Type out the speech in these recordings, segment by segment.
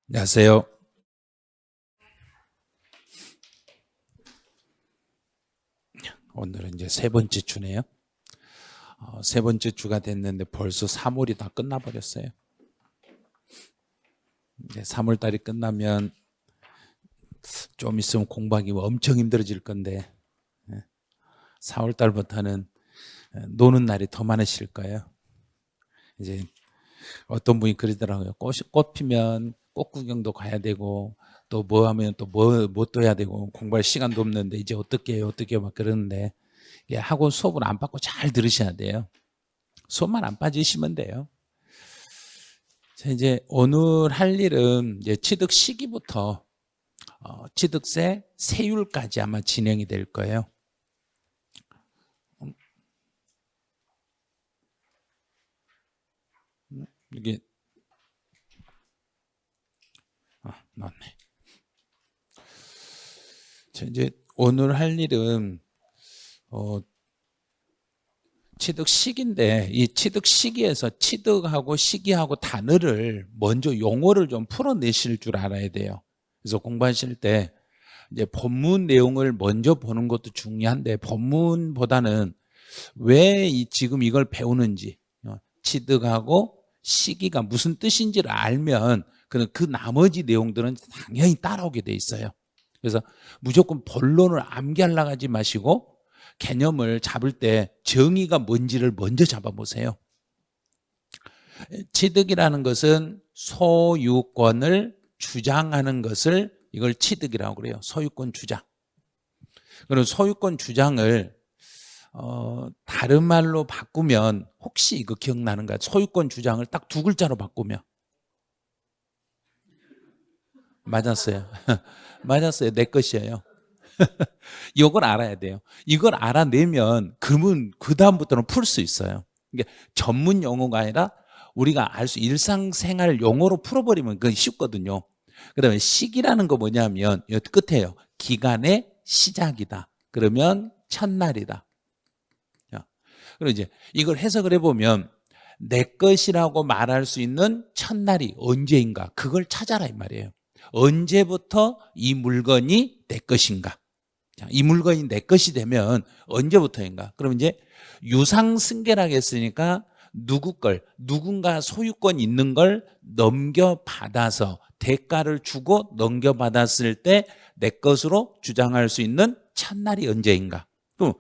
안녕하세요. 오늘은 이제 세 번째 주네요. 세 번째 주가 됐는데 벌써 3월이 다 끝나버렸어요. 이제 3월 달이 끝나면 좀 있으면 공부하기 엄청 힘들어질 건데 4월 달부터는 노는 날이 더 많으실 거예요. 이제 어떤 분이 그러더라고요. 꽃 피면 꽃 구경도 가야 되고 또 뭐 하면 또 뭐 또 해야 되고 공부할 시간도 없는데 이제 어떻게 해요? 어떻게 막 그러는데 학원 수업을 안 받고 잘 들으셔야 돼요. 수업만 안 빠지시면 돼요. 자, 이제 오늘 할 일은 이제 취득 시기부터 취득세 세율까지 아마 진행이 될 거예요. 이게 나왔네. 자, 이제 오늘 할 일은 취득 시기인데 이 취득 시기에서 취득하고 시기하고 단어를 먼저 용어를 좀 풀어내실 줄 알아야 돼요. 그래서 공부하실 때 이제 본문 내용을 먼저 보는 것도 중요한데 본문보다는 왜 지금 이걸 배우는지 취득하고 시기가 무슨 뜻인지를 알면 그 나머지 내용들은 당연히 따라오게 돼 있어요. 그래서 무조건 본론을 암기하려고 하지 마시고 개념을 잡을 때 정의가 뭔지를 먼저 잡아보세요. 취득이라는 것은 소유권을 주장하는 것을 이걸 취득이라고 그래요. 소유권 주장. 그럼 소유권 주장을 다른 말로 바꾸면 혹시 이거 기억나는가? 소유권 주장을 딱 두 글자로 바꾸면 맞았어요. 맞았어요. 내 것이에요. 이걸 알아야 돼요. 이걸 알아내면 그러면 그 다음부터는 풀 수 있어요. 이게 전문 용어가 아니라 우리가 알 수 일상생활 용어로 풀어버리면 그게 쉽거든요. 그다음에 시기라는 거 뭐냐면 끝에요. 기간의 시작이다. 그러면 첫날이다. 그리고 이제 이걸 해석을 해보면 내 것이라고 말할 수 있는 첫날이 언제인가 그걸 찾아라 이 말이에요. 언제부터 이 물건이 내 것인가? 이 물건이 내 것이 되면 언제부터인가? 그러면 이제 유상승계라고 했으니까 누군가 소유권 있는 걸 넘겨받아서 대가를 주고 넘겨받았을 때 내 것으로 주장할 수 있는 첫날이 언제인가? 그럼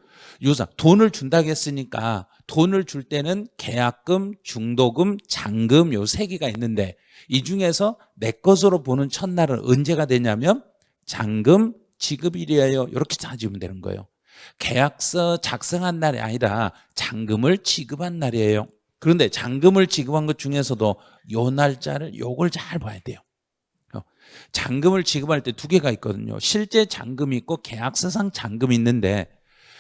돈을 준다고 했으니까 돈을 줄 때는 계약금, 중도금, 잔금 요 세 개가 있는데 이 중에서 내 것으로 보는 첫날은 언제가 되냐면 잔금 지급일이에요. 이렇게 따지면 되는 거예요. 계약서 작성한 날이 아니라 잔금을 지급한 날이에요. 그런데 잔금을 지급한 것 중에서도 요 날짜를 요걸 잘 봐야 돼요. 잔금을 지급할 때 두 개가 있거든요. 실제 잔금이 있고 계약서상 잔금이 있는데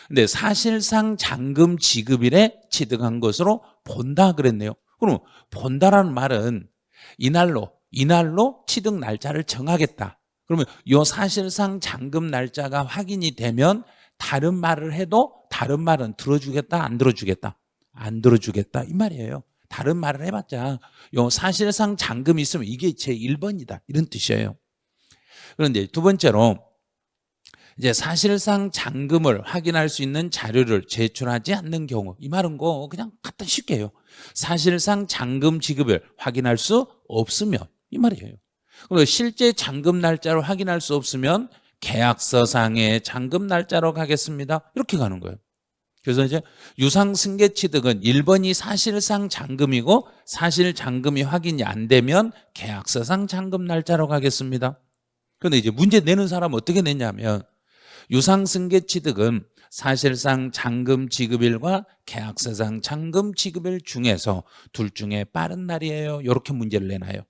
근데 사실상 잔금 지급일에 취득한 것으로 본다 그랬네요. 그럼 본다라는 말은 이날로 취득 날짜를 정하겠다. 그러면 이 사실상 잔금 날짜가 확인이 되면 다른 말을 해도 다른 말은 들어주겠다 안 들어주겠다? 안 들어주겠다 이 말이에요. 다른 말을 해봤자 요 사실상 잔금이 있으면 이게 제 1번이다 이런 뜻이에요. 그런데 두 번째로 이제 사실상 잔금을 확인할 수 있는 자료를 제출하지 않는 경우 이 말은 그냥 갖다 쉽게 해요. 사실상 잔금 지급을 확인할 수 없으면 이 말이에요. 그리고 실제 잔금 날짜를 확인할 수 없으면 계약서상의 잔금 날짜로 가겠습니다. 이렇게 가는 거예요. 그래서 이제 유상승계 취득은 1번이 사실상 잔금이고 사실 잔금이 확인이 안 되면 계약서상 잔금 날짜로 가겠습니다. 그런데 이제 문제 내는 사람은 어떻게 냈냐면 유상승계 취득은 사실상 잔금 지급일과 계약서상 잔금 지급일 중에서 둘 중에 빠른 날이에요. 이렇게 문제를 내놔요.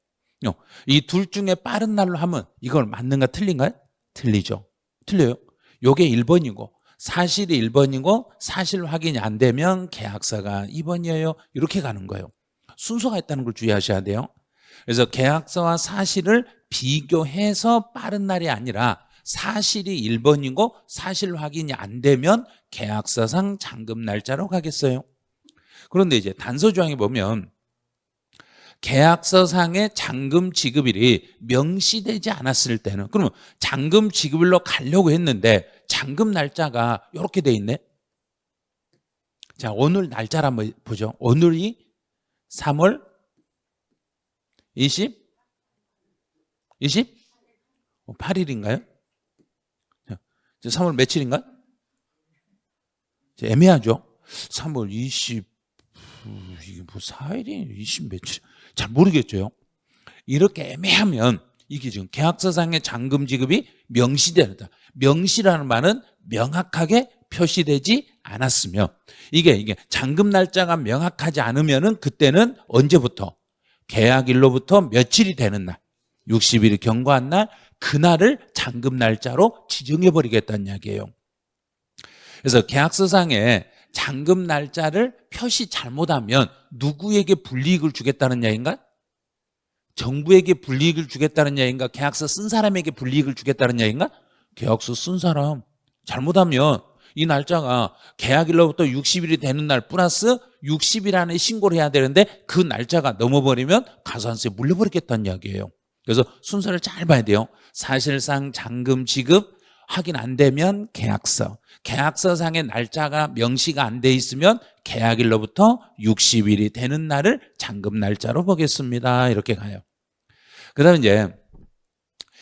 이 둘 중에 빠른 날로 하면 이걸 맞는가 틀린가요? 틀리죠. 틀려요. 요게 1번이고 사실이 1번이고 사실 확인이 안 되면 계약서가 2번이에요. 이렇게 가는 거예요. 순서가 있다는 걸 주의하셔야 돼요. 그래서 계약서와 사실을 비교해서 빠른 날이 아니라 사실이 1번이고 사실 확인이 안 되면 계약서상 잔금 날짜로 가겠어요. 그런데 이제 단서 조항에 보면 계약서상의 잔금 지급일이 명시되지 않았을 때는, 그러면 잔금 지급일로 가려고 했는데 잔금 날짜가 이렇게 돼 있네. 자, 오늘 날짜를 한번 보죠. 오늘이 3월 8일인가요? 3월 며칠인가? 애매하죠? 3월 20, 이게 뭐 4일이 20 며칠? 잘 모르겠죠? 이렇게 애매하면 이게 지금 계약서상의 잔금 지급이 명시되다. 명시라는 말은 명확하게 표시되지 않았으며, 이게 잔금 날짜가 명확하지 않으면은 그때는 언제부터? 계약일로부터 며칠이 되는 날, 60일이 경과한 날, 그날을 잔금 날짜로 지정해 버리겠다는 이야기예요. 그래서 계약서상에 잔금 날짜를 표시 잘못하면 누구에게 불이익을 주겠다는 이야기인가? 정부에게 불이익을 주겠다는 이야기인가? 계약서 쓴 사람에게 불이익을 주겠다는 이야기인가? 계약서 쓴 사람. 잘못하면 이 날짜가 계약일로부터 60일이 되는 날 플러스 60일 안에 신고를 해야 되는데 그 날짜가 넘어버리면 가산세 물려버리겠다는 이야기예요. 그래서 순서를 잘 봐야 돼요. 사실상 잔금 지급 확인 안 되면 계약서상의 날짜가 명시가 안 돼 있으면 계약일로부터 60일이 되는 날을 잔금 날짜로 보겠습니다. 이렇게 가요. 그다음에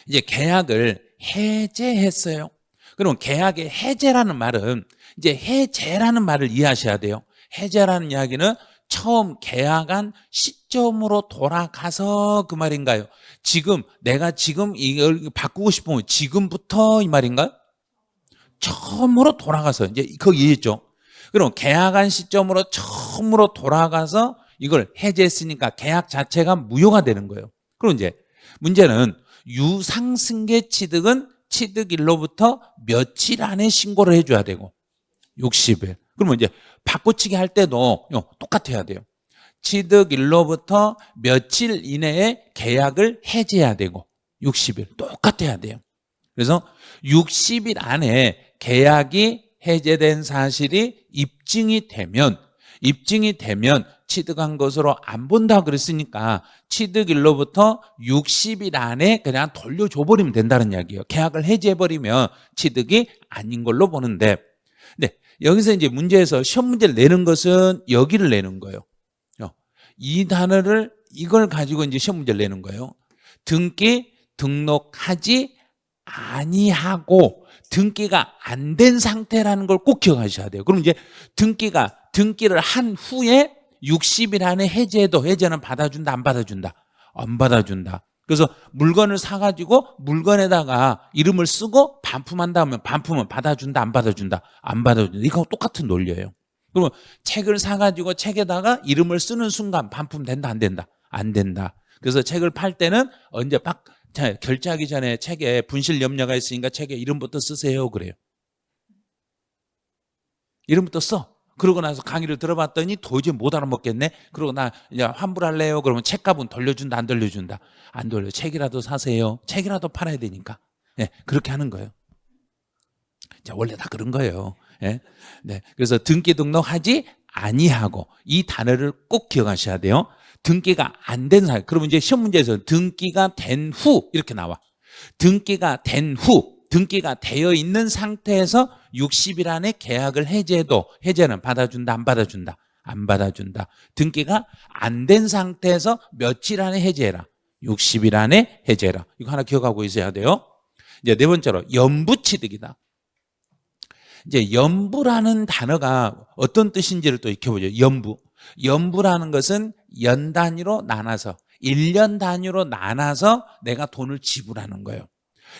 이제 계약을 해제했어요. 그럼 계약의 해제라는 말은, 이제 해제라는 말을 이해하셔야 돼요. 해제라는 이야기는 처음 계약한 시점으로 돌아가서 그 말인가요? 내가 지금 이걸 바꾸고 싶으면 지금부터 이 말인가요? 처음으로 돌아가서, 이제 그거 이해했죠? 그럼 계약한 시점으로 처음으로 돌아가서 이걸 해제했으니까 계약 자체가 무효가 되는 거예요. 그럼 이제 문제는 유상승계 취득은 취득일로부터 며칠 안에 신고를 해줘야 되고 60일. 그러면 이제 바꿔치기 할 때도 똑같아야 돼요. 취득일로부터 며칠 이내에 계약을 해제해야 되고 60일 똑같아야 돼요. 그래서 60일 안에 계약이 해제된 사실이 입증이 되면 취득한 것으로 안 본다 그랬으니까 취득일로부터 60일 안에 그냥 돌려줘 버리면 된다는 이야기예요. 계약을 해제해버리면 취득이 아닌 걸로 보는데, 네, 여기서 이제 문제에서 시험 문제를 내는 것은 여기를 내는 거예요. 이 단어를, 이걸 가지고 이제 시험 문제를 내는 거예요. 등록하지 아니하고 등기가 안 된 상태라는 걸 꼭 기억하셔야 돼요. 그럼 이제 등기를 한 후에 60일 안에 해제는 받아준다, 안 받아준다? 안 받아준다. 그래서 물건을 사가지고 물건에다가 이름을 쓰고 반품한다면 반품은 받아준다, 안 받아준다? 안 받아준다. 이거 똑같은 논리예요. 그러면 책을 사가지고 책에다가 이름을 쓰는 순간 반품된다, 안 된다? 안 된다. 그래서 책을 팔 때는 언제 결제하기 전에 책에 분실 염려가 있으니까 책에 이름부터 쓰세요 그래요. 이름부터 써. 그러고 나서 강의를 들어봤더니 도저히 못 알아먹겠네. 그러고 나 이제 환불할래요. 그러면 책값은 돌려준다, 안 돌려준다? 안 돌려. 책이라도 사세요. 책이라도 팔아야 되니까. 네, 그렇게 하는 거예요. 자, 원래 다 그런 거예요. 네. 네. 그래서 등기 등록하지 아니하고, 이 단어를 꼭 기억하셔야 돼요. 등기가 안 된 사람. 그러면 이제 시험 문제에서 등기가 된 후 이렇게 나와. 등기가 된 후, 등기가 되어 있는 상태에서 60일 안에 계약을 해제는 받아준다, 안 받아준다? 안 받아준다. 등기가 안 된 상태에서 며칠 안에 해제해라? 60일 안에 해제해라. 이거 하나 기억하고 있어야 돼요. 이제 네 번째로 연부취득이다. 이제 연부라는 단어가 어떤 뜻인지를 또 익혀보죠. 연부라는 것은 연 단위로 나눠서, 1년 단위로 나눠서 내가 돈을 지불하는 거예요.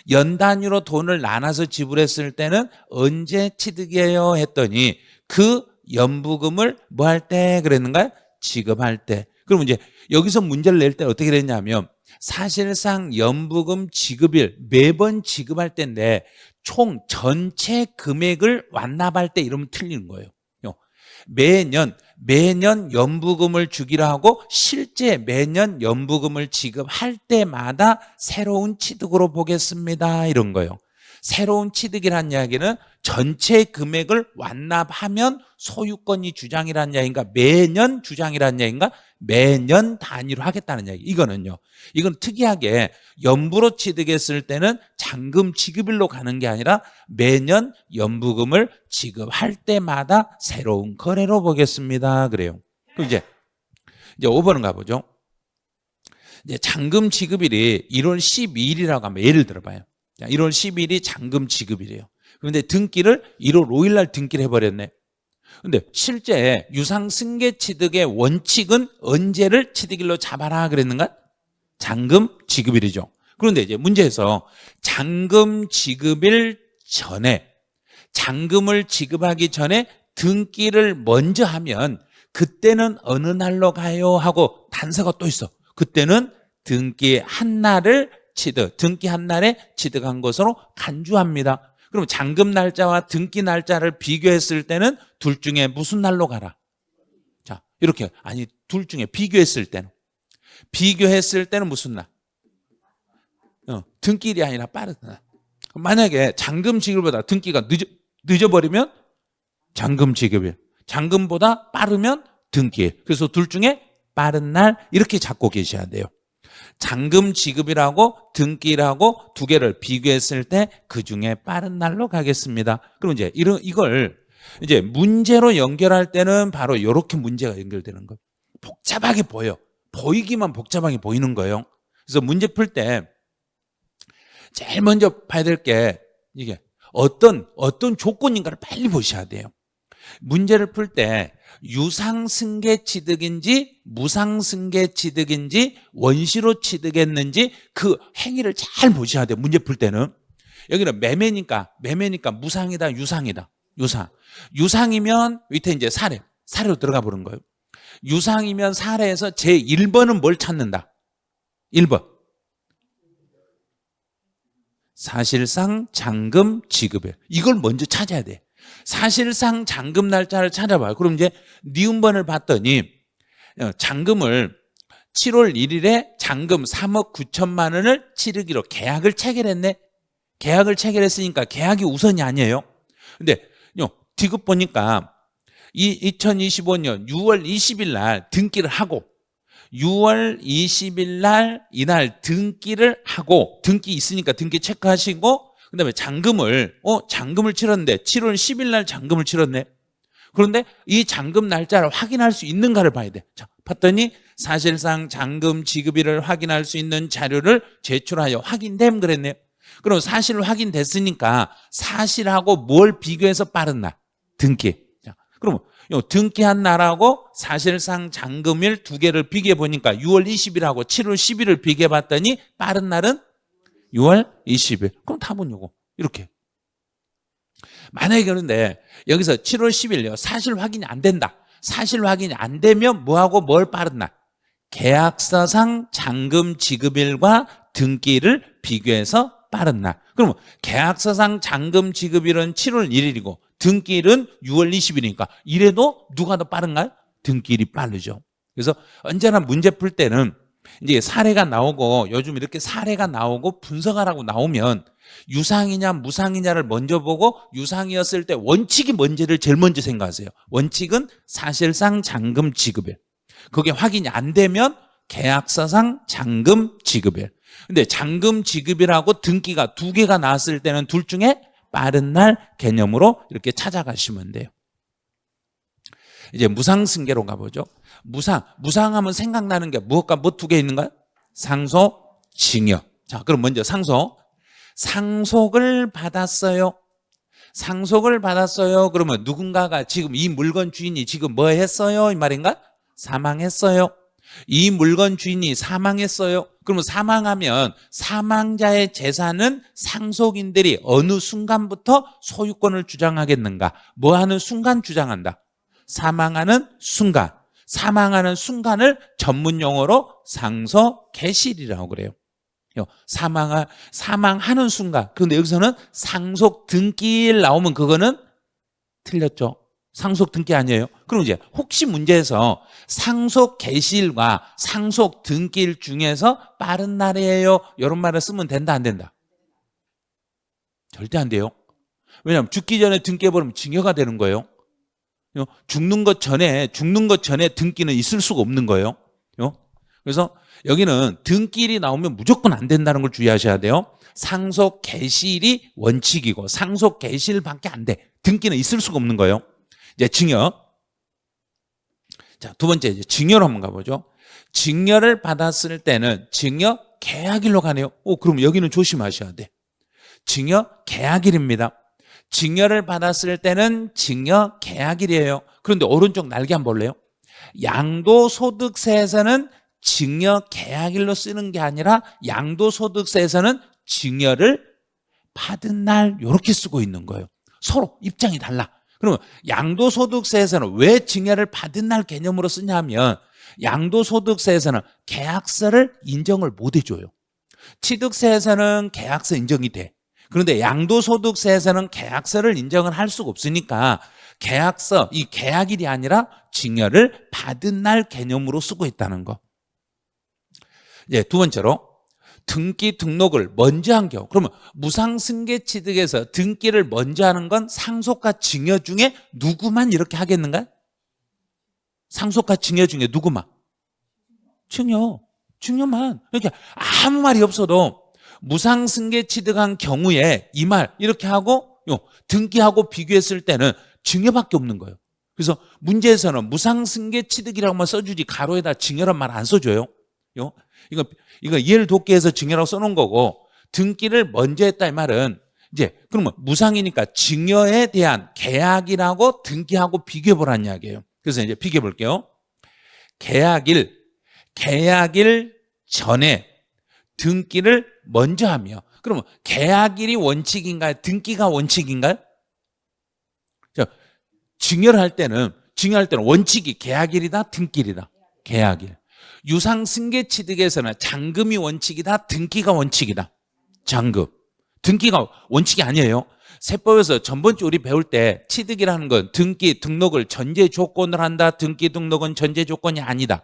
연 단위로 돈을 나눠서 지불했을 때는 언제 취득이에요 했더니 그 연부금을 뭐 할 때 그랬는가요? 지급할 때. 그러면 이제 여기서 문제를 낼 때 어떻게 됐냐면, 사실상 연부금 지급일 매번 지급할 때인데 총 전체 금액을 완납할 때 이러면 틀리는 거예요. 매년 연부금을 주기로 하고 실제 매년 연부금을 지급할 때마다 새로운 취득으로 보겠습니다, 이런 거예요. 새로운 취득이라는 이야기는 전체 금액을 완납하면 소유권이 주장이라는 이야기인가, 매년 주장이라는 이야기인가, 매년 단위로 하겠다는 이야기. 이거는 특이하게 연부로 취득했을 때는 잔금 지급일로 가는 게 아니라 매년 연부금을 지급할 때마다 새로운 거래로 보겠습니다. 그래요. 그럼 이제 5번은 가보죠. 이제 잔금 지급일이 1월 12일이라고 하면, 예를 들어봐요. 1월 10일이 잔금 지급일이에요. 그런데 등기를 1월 5일 날 등기를 해버렸네. 근데 실제 유상 승계 취득의 원칙은 언제를 취득일로 잡아라 그랬는가? 잔금 지급일이죠. 그런데 이제 문제에서 잔금 지급일 전에, 잔금을 지급하기 전에 등기를 먼저 하면 그때는 어느 날로 가요 하고 단서가 또 있어. 그때는 등기 한 날을 등기 한 날에 취득한 것으로 간주합니다. 그럼 잔금 날짜와 등기 날짜를 비교했을 때는 둘 중에 무슨 날로 가라? 자, 이렇게. 아니, 둘 중에 비교했을 때는 무슨 날? 등기일이 아니라 빠른 날. 만약에 잔금 지급보다 등기가 늦어버리면 잔금 지급일, 잔금보다 빠르면 등기일. 그래서 둘 중에 빠른 날, 이렇게 잡고 계셔야 돼요. 잔금 지급이라고 등기라고 두 개를 비교했을 때 그 중에 빠른 날로 가겠습니다. 그럼 이제 이걸 이제 문제로 연결할 때는 바로 이렇게 문제가 연결되는 거예요. 복잡하게 보여. 보이기만 복잡하게 보이는 거예요. 그래서 문제 풀 때 제일 먼저 봐야 될 게 이게 어떤 조건인가를 빨리 보셔야 돼요. 문제를 풀 때 유상승계 취득인지 무상승계 취득인지 원시로 취득했는지 그 행위를 잘 보셔야 돼요. 문제 풀 때는. 여기는 매매니까 무상이다, 유상이다. 유상이면 밑에 이제 사례로 들어가 보는 거예요. 유상이면 사례에서 제 1번은 뭘 찾는다? 1번. 사실상 잔금 지급일. 이걸 먼저 찾아야 돼. 사실상 잔금 날짜를 찾아봐요. 그럼 이제 니은번을 봤더니 잔금을 7월 1일에 잔금 3억 9천만 원을 치르기로 계약을 체결했네. 계약을 체결했으니까 계약이 우선이 아니에요. 근데 디귿 보니까 2025년 6월 20일 날 등기를 하고 6월 20일 날 이날 등기를 하고, 등기 있으니까 등기 체크하시고, 그다음에 잔금을 치렀는데 7월 10일 날 잔금을 치렀네. 그런데 이 잔금 날짜를 확인할 수 있는가를 봐야 돼. 자, 봤더니 사실상 잔금 지급일을 확인할 수 있는 자료를 제출하여 확인됨 그랬네요. 그럼 사실 확인됐으니까 사실하고 뭘 비교해서 빠른 날? 등기. 자, 그럼 등기한 날하고 사실상 잔금일 두 개를 비교해 보니까 6월 20일하고 7월 10일을 비교해 봤더니 빠른 날은 6월 20일. 그럼 답은 요거. 이렇게. 만약에 그런데 여기서 7월 10일요. 사실 확인이 안 된다. 사실 확인이 안 되면 뭐하고 뭘 빠른 날? 계약서상 잔금 지급일과 등기를 비교해서 빠른 날. 그러면 계약서상 잔금 지급일은 7월 1일이고 등기일은 6월 20일이니까 이래도 누가 더 빠른가요? 등기일이 빠르죠. 그래서 언제나 문제 풀 때는 이제 사례가 나오고, 요즘 이렇게 사례가 나오고 분석하라고 나오면 유상이냐 무상이냐를 먼저 보고, 유상이었을 때 원칙이 뭔지를 제일 먼저 생각하세요. 원칙은 사실상 잔금 지급일. 그게 확인이 안 되면 계약서상 잔금 지급일. 근데 잔금 지급이라고 등기가 두 개가 나왔을 때는 둘 중에 빠른 날 개념으로 이렇게 찾아가시면 돼요. 이제 무상승계로 가보죠. 무상하면 생각나는 게 무엇과 뭐 두 개 있는가요? 상속, 징역. 자, 그럼 먼저 상속을 받았어요. 상속을 받았어요. 그러면 누군가가 지금 이 물건 주인이 지금 뭐 했어요? 이 말인가? 사망했어요. 이 물건 주인이 사망했어요. 그러면 사망하면 사망자의 재산은 상속인들이 어느 순간부터 소유권을 주장하겠는가? 뭐 하는 순간 주장한다? 사망하는 순간. 사망하는 순간을 전문 용어로 상속 개시일이라고 그래요. 사망하는 순간. 그런데 여기서는 상속 등기일 나오면 그거는 틀렸죠. 상속 등기 아니에요. 그럼 이제 혹시 문제에서 상속 개시일과 상속 등기일 중에서 빠른 날이에요, 이런 말을 쓰면 된다 안 된다? 절대 안 돼요. 왜냐하면 죽기 전에 등 깨버리면 징여가 되는 거예요. 죽는 것 전에 등기는 있을 수가 없는 거예요. 그래서 여기는 등기일이 나오면 무조건 안 된다는 걸 주의하셔야 돼요. 상속 개시일이 원칙이고 상속 개시일밖에 안 돼. 등기는 있을 수가 없는 거예요. 이제 증여. 자, 두 번째 이제 증여로 한번 가보죠. 증여를 받았을 때는 증여 계약일로 가네요. 그럼 여기는 조심하셔야 돼. 증여 계약일입니다. 증여를 받았을 때는 증여 계약일이에요. 그런데 오른쪽 날개 한번 볼래요? 양도소득세에서는 증여 계약일로 쓰는 게 아니라 양도소득세에서는 증여를 받은 날 이렇게 쓰고 있는 거예요. 서로 입장이 달라. 그러면 양도소득세에서는 왜 증여를 받은 날 개념으로 쓰냐면 양도소득세에서는 계약서를 인정을 못 해줘요. 취득세에서는 계약서 인정이 돼. 그런데 양도소득세에서는 계약서를 인정을 할 수가 없으니까 계약서, 이 계약일이 아니라 증여를 받은 날 개념으로 쓰고 있다는 거. 이제 두 번째로 등기 등록을 먼저 한 경우. 그러면 무상승계취득에서 등기를 먼저 하는 건 상속과 증여 중에 누구만 이렇게 하겠는가? 상속과 증여 중에 누구만? 증여만. 이렇게 아무 말이 없어도 무상승계취득한 경우에 이 말 이렇게 하고 등기하고 비교했을 때는 증여밖에 없는 거예요. 그래서 문제에서는 무상승계취득이라고만 써주지 가로에다 증여란 말 안 써줘요. 이거 이해를 돕기 위해서 증여라고 써놓은 거고 등기를 먼저 했다 이 말은 이제 그러면 무상이니까 증여에 대한 계약이라고 등기하고 비교해보라는 이야기예요. 그래서 이제 비교해 볼게요. 계약일 전에 등기를 먼저 하며 그러면 계약일이 원칙인가요? 등기가 원칙인가요? 증여할 때는 원칙이 계약일이다 등기일이다. 계약일. 유상승계취득에서는 잔금이 원칙이다 등기가 원칙이다. 잔금. 등기가 원칙이 아니에요. 세법에서 전번주 우리 배울 때 취득이라는 건 등기 등록을 전제 조건으로 한다. 등기 등록은 전제 조건이 아니다.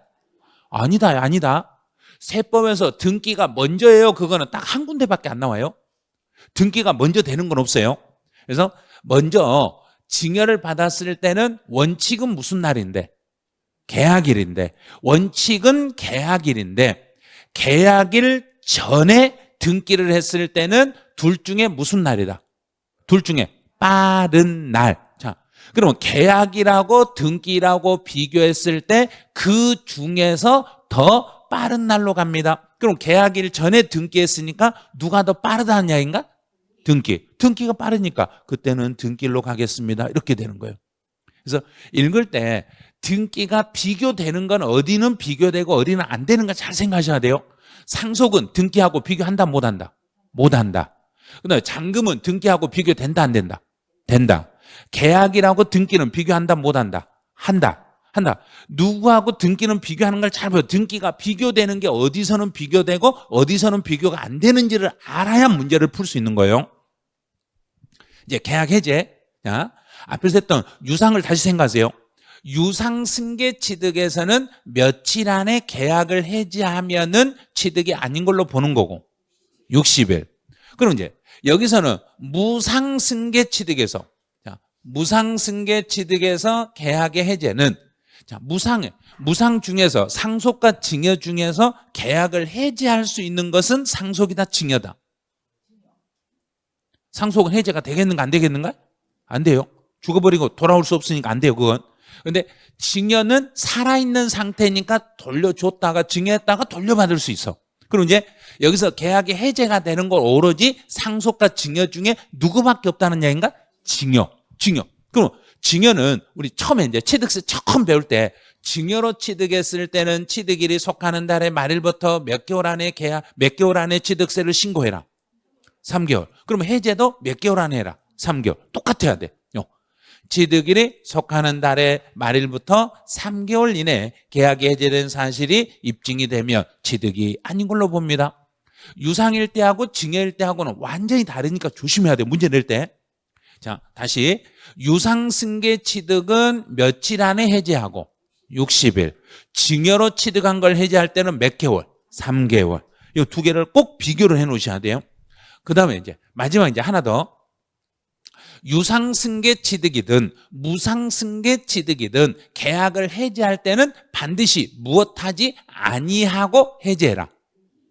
아니다. 세법에서 등기가 먼저예요. 그거는 딱 한 군데밖에 안 나와요. 등기가 먼저 되는 건 없어요. 그래서 먼저 증여를 받았을 때는 원칙은 무슨 날인데? 계약일인데 원칙은 계약일인데 계약일 전에 등기를 했을 때는 둘 중에 무슨 날이다? 둘 중에 빠른 날. 자, 그러면 계약일하고 등기라고 비교했을 때 그 중에서 더 빠른 날로 갑니다. 그럼 계약일 전에 등기했으니까 누가 더 빠르다는 이야기인가? 등기가 빠르니까 그때는 등기일로 가겠습니다. 이렇게 되는 거예요. 그래서 읽을 때 등기가 비교되는 건 어디는 비교되고 어디는 안 되는 거 잘 생각하셔야 돼요. 상속은 등기하고 비교한다 못한다? 못한다. 그다음에 잔금은 등기하고 비교된다 안 된다? 된다. 계약이라고 등기는 비교한다 못한다? 한다. 누구하고 등기는 비교하는 걸 잘 보여. 등기가 비교되는 게 어디서는 비교되고 어디서는 비교가 안 되는지를 알아야 문제를 풀 수 있는 거예요. 이제 계약 해제. 자, 앞에서 했던 유상을 다시 생각하세요. 유상승계취득에서는 며칠 안에 계약을 해지하면은 취득이 아닌 걸로 보는 거고 60일. 그럼 이제 여기서는 무상승계취득에서 계약의 해제는 무상 중에서 상속과 증여 중에서 계약을 해지할 수 있는 것은 상속이다 증여다. 상속은 해제가 되겠는가 안 되겠는가? 안 돼요. 죽어버리고 돌아올 수 없으니까 안 돼요 그건. 근데 증여는 살아있는 상태니까 돌려줬다가 증여했다가 돌려받을 수 있어. 그럼 이제 여기서 계약이 해제가 되는 건 오로지 상속과 증여 중에 누구밖에 없다는 얘기인가? 증여. 그럼 증여는 우리 처음에 이제 취득세 처음 배울 때 증여로 취득했을 때는 취득일이 속하는 달의 말일부터 몇 개월 안에 취득세를 신고해라. 3개월. 그럼 해제도 몇 개월 안에 해라. 3개월. 똑같아야 돼. 취득일이 속하는 달의 말일부터 3개월 이내에 계약이 해제된 사실이 입증이 되면 취득이 아닌 걸로 봅니다. 유상일 때하고 증여일 때하고는 완전히 다르니까 조심해야 돼. 문제 낼 때. 자, 다시 유상승계 취득은 며칠 안에 해제하고 60일. 증여로 취득한 걸 해제할 때는 몇 개월? 3개월. 이 두 개를 꼭 비교를 해 놓으셔야 돼요. 그 다음에 이제 마지막 이제 하나 더. 유상승계 취득이든 무상승계 취득이든 계약을 해지할 때는 반드시 무엇하지 아니하고 해지해라.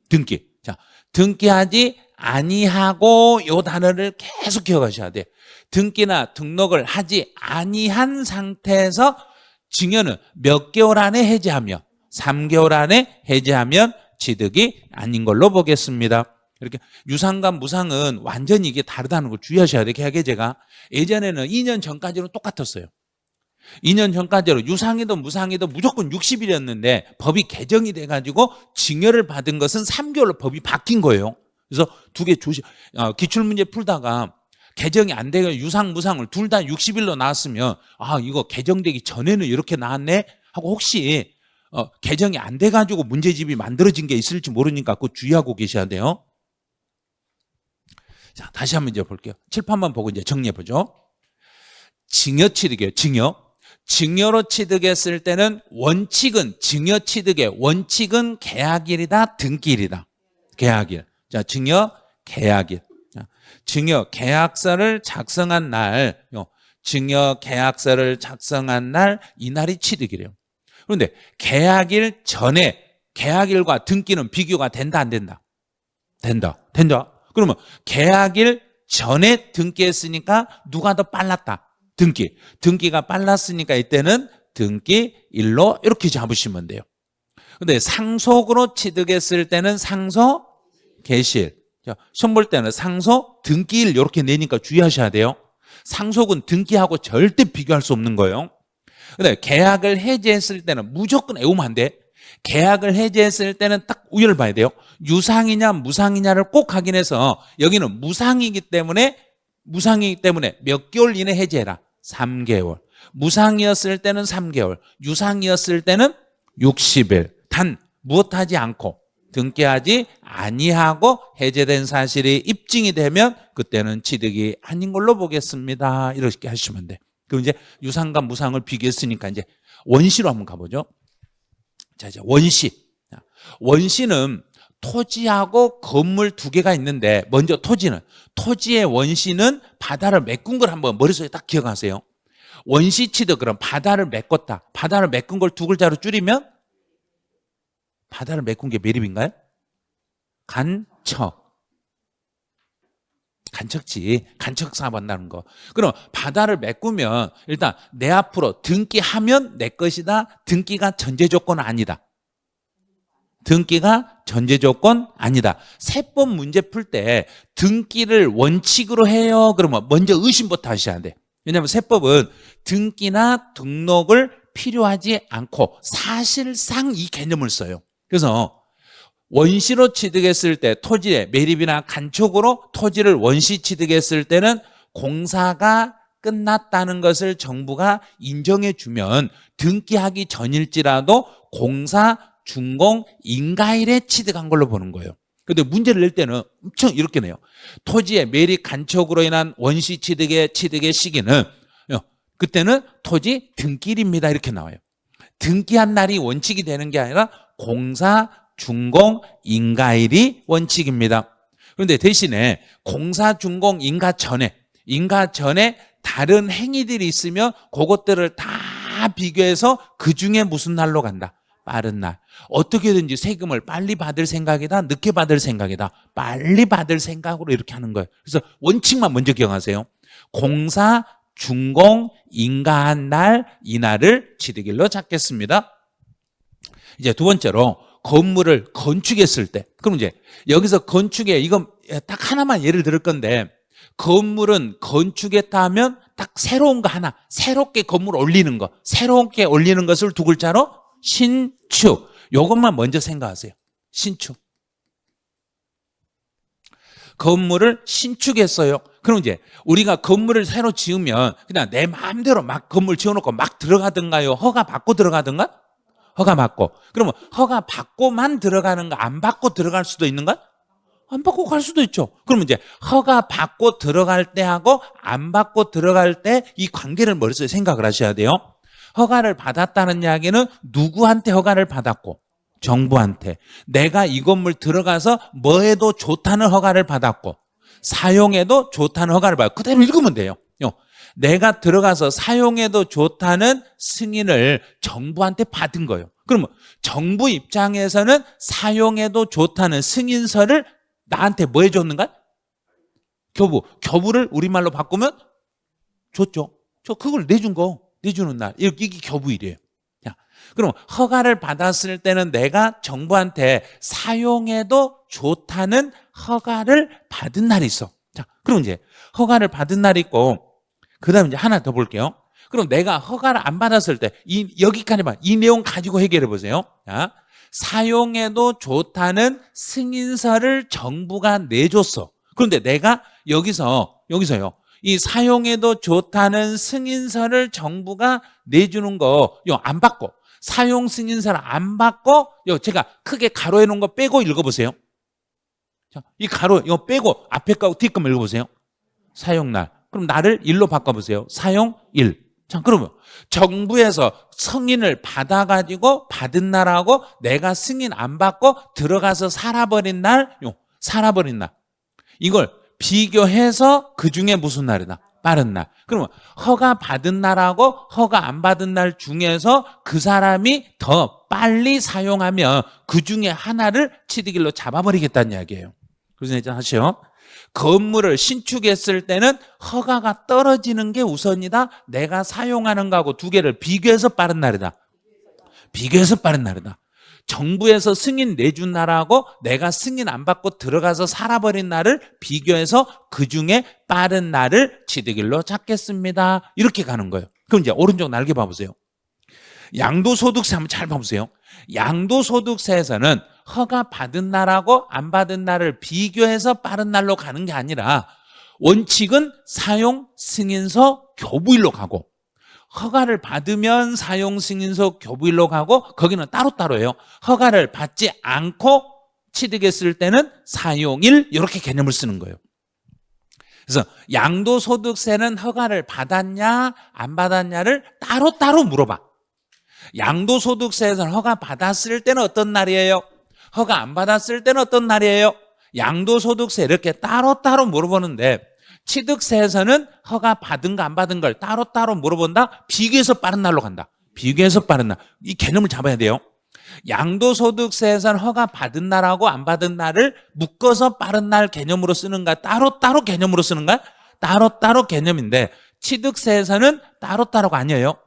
등기. 자, 등기하지 아니하고 요 단어를 계속 기억하셔야 돼. 등기나 등록을 하지 아니한 상태에서 증여는 몇 개월 안에 해지하며 3개월 안에 해지하면 취득이 아닌 걸로 보겠습니다. 이렇게 유상과 무상은 완전히 이게 다르다는 걸 주의하셔야 돼요. 계약해제가 예전에는 2년 전까지는 똑같았어요. 2년 전까지로 유상이도 무상이도 무조건 60일이었는데 법이 개정이 돼가지고 증여를 받은 것은 3개월로 법이 바뀐 거예요. 그래서 두 개 기출문제 풀다가 개정이 안 되고 유상 무상을 둘 다 60일로 나왔으면 아 이거 개정되기 전에는 이렇게 나왔네 하고 혹시 개정이 안 돼가지고 문제집이 만들어진 게 있을지 모르니까 그거 주의하고 계셔야 돼요. 자, 다시 한번 이제 볼게요. 칠판만 보고 이제 정리해보죠. 증여 취득이에요. 증여로 취득했을 때는 원칙은 증여 취득의 원칙은 계약일이다 등기일이다. 계약일. 자, 증여 계약일. 자, 증여 계약서를 작성한 날, 증여 계약서를 작성한 날 이날이 취득이래요. 그런데 계약일 전에 계약일과 등기는 비교가 된다 안 된다? 된다. 그러면 계약일 전에 등기했으니까 누가 더 빨랐다? 등기가 빨랐으니까 이때는 등기일로 이렇게 잡으시면 돼요. 근데 상속으로 취득했을 때는 상속 개시일. 시험 볼 때는 상속 등기일 이렇게 내니까 주의하셔야 돼요. 상속은 등기하고 절대 비교할 수 없는 거예요. 근데 계약을 해지했을 때는 무조건 외우면 안 돼. 계약을 해지했을 때는 딱 우열을 봐야 돼요. 유상이냐 무상이냐를 꼭 확인해서 여기는 무상이기 때문에 몇 개월 이내 해지해라. 3개월. 무상이었을 때는 3개월. 유상이었을 때는 60일. 단 무엇하지 않고 등기하지 아니하고 해제된 사실이 입증이 되면 그때는 취득이 아닌 걸로 보겠습니다. 이렇게 하시면 돼. 그럼 이제 유상과 무상을 비교했으니까 이제 원시로 한번 가보죠. 자, 이제 원시. 원시는 토지하고 건물 두 개가 있는데 먼저 토지의 원시는 바다를 메꾼 걸 한번 머릿속에 딱 기억하세요. 원시 취득 그럼 바다를 메꿨다. 바다를 메꾼 걸 두 글자로 줄이면 바다를 메꾼 게 매립인가요? 간척 사업 한다는 거. 그럼 바다를 메꾸면 일단 내 앞으로 등기하면 내 것이다. 등기가 전제 조건은 아니다. 등기가 전제 조건 아니다. 세법 문제 풀 때 등기를 원칙으로 해요. 그러면 먼저 의심부터 하셔야 돼. 왜냐하면 세법은 등기나 등록을 필요하지 않고 사실상 이 개념을 써요. 그래서 원시로 취득했을 때 토지의 매립이나 간척으로 토지를 원시 취득했을 때는 공사가 끝났다는 것을 정부가 인정해 주면 등기하기 전일지라도 공사 준공 인가일에 취득한 걸로 보는 거예요. 그런데 문제를 낼 때는 엄청 이렇게 내요. 토지의 매립 간척으로 인한 원시 취득의 시기는 그때는 토지 등기일입니다. 이렇게 나와요. 등기한 날이 원칙이 되는 게 아니라 공사 준공 인가일이 원칙입니다. 그런데 대신에 공사 준공 인가 전에 다른 행위들이 있으면 그것들을 다 비교해서 그중에 무슨 날로 간다? 빠른 날. 어떻게든지 세금을 빨리 받을 생각이다, 늦게 받을 생각이다. 빨리 받을 생각으로 이렇게 하는 거예요. 그래서 원칙만 먼저 기억하세요. 공사 준공 인가한 날 이날을 취득일로 잡겠습니다. 이제 두 번째로 건물을 건축했을 때, 그럼 이제 여기서 건축에 이건 딱 하나만 예를 들을 건데 건물은 건축했다 하면 딱 새로운 거 하나, 새롭게 건물 올리는 거, 새롭게 올리는 것을 두 글자로 신축. 요것만 먼저 생각하세요. 신축. 건물을 신축했어요. 그럼 이제 우리가 건물을 새로 지으면 그냥 내 마음대로 막 건물 지어놓고 막 들어가든가요? 허가 받고 들어가든가? 허가 받고. 그러면 허가 받고만 들어가는 거, 안 받고 들어갈 수도 있는가? 안 받고 갈 수도 있죠. 그러면 이제 허가 받고 들어갈 때하고 안 받고 들어갈 때 이 관계를 머릿속에 생각을 하셔야 돼요. 허가를 받았다는 이야기는 누구한테 허가를 받았고? 정부한테. 내가 이 건물 들어가서 뭐 해도 좋다는 허가를 받았고 사용해도 좋다는 허가를 받고 그대로 읽으면 돼요. 내가 들어가서 사용해도 좋다는 승인을 정부한테 받은 거예요. 그러면 정부 입장에서는 사용해도 좋다는 승인서를 나한테 뭐 해줬는가? 교부를 우리말로 바꾸면 줬죠. 그걸 내주는 날. 이게 교부일이에요. 자, 그럼 허가를 받았을 때는 내가 정부한테 사용해도 좋다는 허가를 받은 날이 있어. 자, 그럼 이제 허가를 받은 날이 있고, 그 다음에 이제 하나 더 볼게요. 그럼 내가 허가를 안 받았을 때, 여기까지만, 이 내용 가지고 해결해 보세요. 자, 사용해도 좋다는 승인서를 정부가 내줬어. 그런데 내가 여기서요. 이 사용해도 좋다는 승인서를 정부가 내주는 거, 안 받고, 사용 승인서를 안 받고, 제가 크게 가로해 놓은 거 빼고 읽어보세요. 자, 이 가로, 이거 빼고, 앞에 거하고 뒤에 거만 읽어보세요. 사용날. 그럼 날을 일로 바꿔보세요. 사용일. 자, 그러면 정부에서 승인을 받아가지고 받은 날하고 내가 승인 안 받고 들어가서 살아버린 날, 이걸 비교해서 그 중에 무슨 날이다? 빠른 날. 그러면 허가 받은 날하고 허가 안 받은 날 중에서 그 사람이 더 빨리 사용하면 그 중에 하나를 취득일로 잡아버리겠다는 이야기예요. 그래서 이제 하시오. 건물을 신축했을 때는 허가가 떨어지는 게 우선이다. 내가 사용하는 거하고 두 개를 비교해서 빠른 날이다. 비교해서 빠른 날이다. 정부에서 승인 내준 날하고 내가 승인 안 받고 들어가서 살아버린 날을 비교해서 그중에 빠른 날을 취득일로 잡겠습니다. 이렇게 가는 거예요. 그럼 이제 오른쪽 날개 봐보세요. 양도소득세 한번 잘 봐보세요. 양도소득세에서는 허가 받은 날하고 안 받은 날을 비교해서 빠른 날로 가는 게 아니라 원칙은 사용 승인서 교부일로 가고, 허가를 받으면 사용 승인서 교부일로 가고, 거기는 따로따로예요. 허가를 받지 않고 취득했을 때는 사용일, 이렇게 개념을 쓰는 거예요. 그래서 양도소득세는 허가를 받았냐 안 받았냐를 따로따로 물어봐. 양도소득세에서는 허가 받았을 때는 어떤 날이에요? 허가 안 받았을 때는 어떤 날이에요? 양도소득세 이렇게 따로따로 물어보는데, 취득세에서는 허가 받은 거 안 받은 걸 따로따로 물어본다. 비교해서 빠른 날로 간다. 비교해서 빠른 날. 이 개념을 잡아야 돼요. 양도소득세에서는 허가 받은 날하고 안 받은 날을 묶어서 빠른 날 개념으로 쓰는가, 따로따로 개념으로 쓰는가? 따로따로 개념인데, 취득세에서는 따로따로가 아니에요.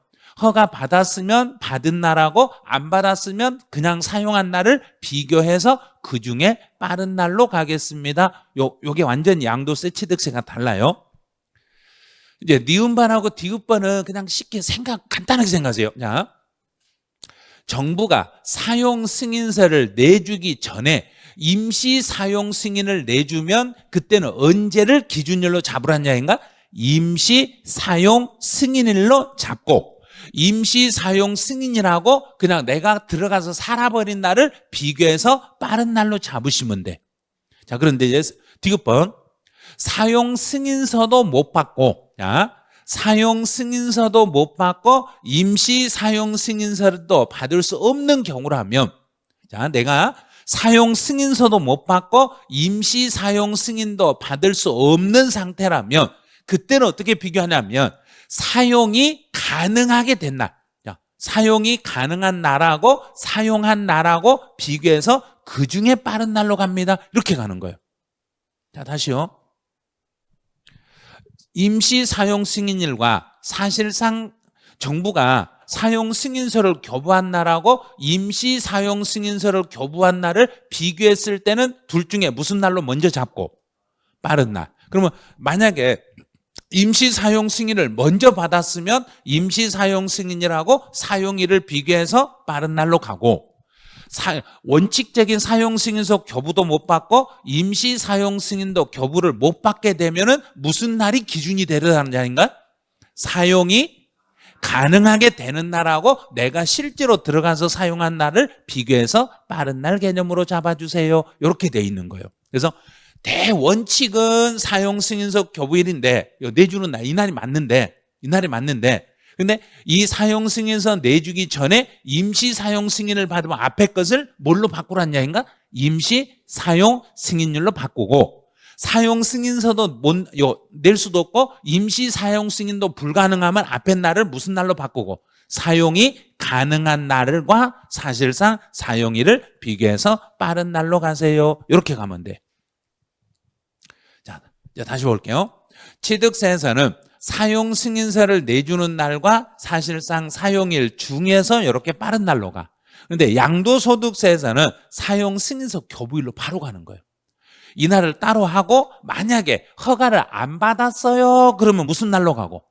허가 받았으면 받은 날하고 안 받았으면 그냥 사용한 날을 비교해서 그중에 빠른 날로 가겠습니다. 요게 완전히 양도세 취득세가 달라요. 이제 니은반하고 디귿반은 그냥 쉽게 간단하게 생각하세요. 자, 정부가 사용 승인서를 내주기 전에 임시 사용 승인을 내주면 그때는 언제를 기준일로 잡으라는 이야기인가? 임시 사용 승인일로 잡고, 임시 사용 승인이라고 그냥 내가 들어가서 살아버린 날을 비교해서 빠른 날로 잡으시면 돼. 자, 그런데 이제 디귿번, 사용 승인서도 못 받고, 자, 사용 승인서도 못 받고 임시 사용 승인서도 받을 수 없는 경우라면, 자, 내가 사용 승인서도 못 받고 임시 사용 승인도 받을 수 없는 상태라면 그때는 어떻게 비교하냐면, 사용이 가능하게 된 날, 사용이 가능한 날하고 사용한 날하고 비교해서 그중에 빠른 날로 갑니다. 이렇게 가는 거예요. 자, 다시요. 임시 사용 승인일과 사실상 정부가 사용 승인서를 교부한 날하고 임시 사용 승인서를 교부한 날을 비교했을 때는 둘 중에 무슨 날로 먼저 잡고? 빠른 날. 그러면 만약에 임시 사용 승인을 먼저 받았으면 임시 사용 승인이라고 사용일을 비교해서 빠른 날로 가고, 원칙적인 사용 승인서 교부도 못 받고 임시 사용 승인도 교부를 못 받게 되면은 무슨 날이 기준이 되려는 자인가? 사용이 가능하게 되는 날하고 내가 실제로 들어가서 사용한 날을 비교해서 빠른 날 개념으로 잡아주세요. 이렇게 돼 있는 거예요. 그래서 대원칙은 사용 승인서 교부일인데, 내주는 날, 이 날이 맞는데 근데 이 사용 승인서 내주기 전에 임시 사용 승인을 받으면 앞에 것을 뭘로 바꾸라는 이야기인가? 임시 사용 승인율로 바꾸고, 사용 승인서도 낼 수도 없고 임시 사용 승인도 불가능하면 앞에 날을 무슨 날로 바꾸고 사용이 가능한 날과 사실상 사용일을 비교해서 빠른 날로 가세요. 이렇게 가면 돼. 자, 다시 볼게요. 취득세에서는 사용 승인서를 내주는 날과 사실상 사용일 중에서 이렇게 빠른 날로 가. 그런데 양도소득세에서는 사용 승인서 교부일로 바로 가는 거예요. 이날을 따로 하고 만약에 허가를 안 받았어요. 그러면 무슨 날로 가고?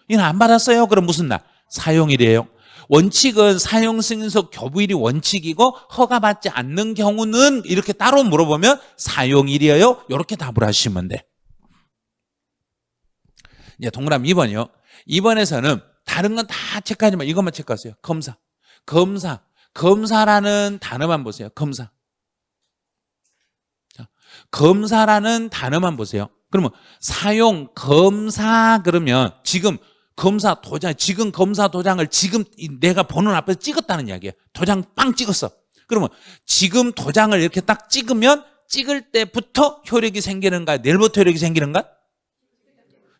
이날 안 받았어요. 그럼 무슨 날? 사용일이에요. 원칙은 사용 승인서 교부일이 원칙이고 허가받지 않는 경우는 이렇게 따로 물어보면 사용일이에요. 이렇게 답을 하시면 돼. 이제 동그라미 2번이요. 2번에서는 다른 건 다 체크하지 마. 이것만 체크하세요. 검사라는 단어만 보세요. 검사라는 단어만 보세요. 그러면 사용 검사 그러면 지금 검사 도장, 지금 검사 도장을 지금 내가 보는 앞에서 찍었다는 이야기예요. 도장 빵 찍었어. 그러면 지금 도장을 이렇게 딱 찍으면 찍을 때부터 효력이 생기는가? 내일부터 효력이 생기는가?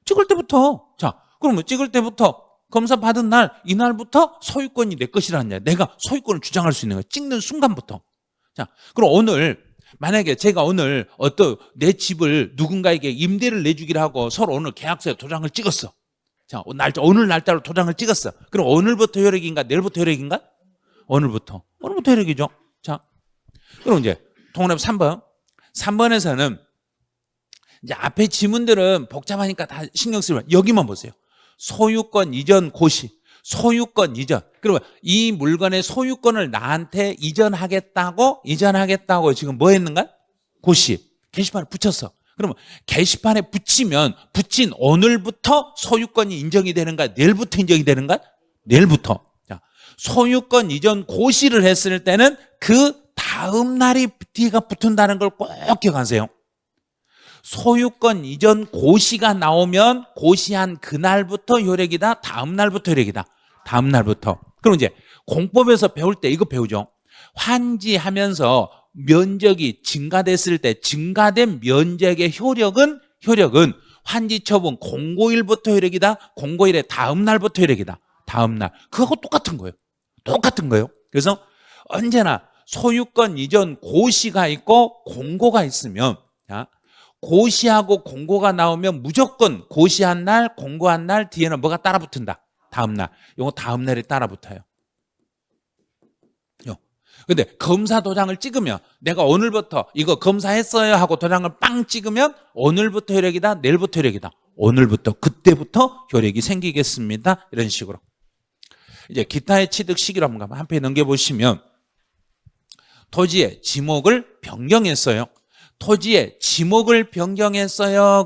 찍을 때부터. 자, 그러면 찍을 때부터 검사 받은 날, 이날부터 소유권이 내 것이라는 거야. 내가 소유권을 주장할 수 있는 거야. 찍는 순간부터. 자, 그럼 오늘 만약에 제가 오늘 내 집을 누군가에게 임대를 내주기로 하고 서로 오늘 계약서에 도장을 찍었어. 자, 오늘 날짜로 도장을 찍었어. 그럼 오늘부터 효력인가? 내일부터 효력인가? 오늘부터 효력이죠. 자, 그럼 이제 동그라미 3번. 3번에서는 이제 앞에 지문들은 복잡하니까 다 신경 쓰면 여기만 보세요. 소유권 이전 고시. 소유권 이전. 그러면 이 물건의 소유권을 나한테 이전하겠다고 지금 뭐 했는가? 고시. 게시판에 붙였어. 그러면 게시판에 붙인 오늘부터 소유권이 인정이 되는가? 내일부터 인정이 되는가? 내일부터. 자, 소유권 이전 고시를 했을 때는 그 다음 날이 뒤가 붙은다는 걸 꼭 기억하세요. 소유권 이전 고시가 나오면 고시한 그날부터 효력이다. 다음 날부터 효력이다. 다음 날부터. 그럼 이제 공법에서 배울 때 이거 배우죠. 환지하면서 면적이 증가됐을 때 증가된 면적의 효력은 환지처분 공고일부터 효력이다. 공고일의 다음 날부터 효력이다. 다음 날. 그거하고 똑같은 거예요. 그래서 언제나 소유권 이전 고시가 있고 공고가 있으면, 자, 고시하고 공고가 나오면 무조건 고시한 날, 공고한 날 뒤에는 뭐가 따라 붙은다. 다음 날. 이거 다음 날이 따라 붙어요. 근데 검사 도장을 찍으면 내가 오늘부터 이거 검사했어요 하고 도장을 빵 찍으면 오늘부터 효력이다. 내일부터 효력이다. 오늘부터, 그때부터 효력이 생기겠습니다. 이런 식으로. 이제 기타의 취득 시기로 한번 한 페이지 넘겨보시면 토지의 지목을 변경했어요.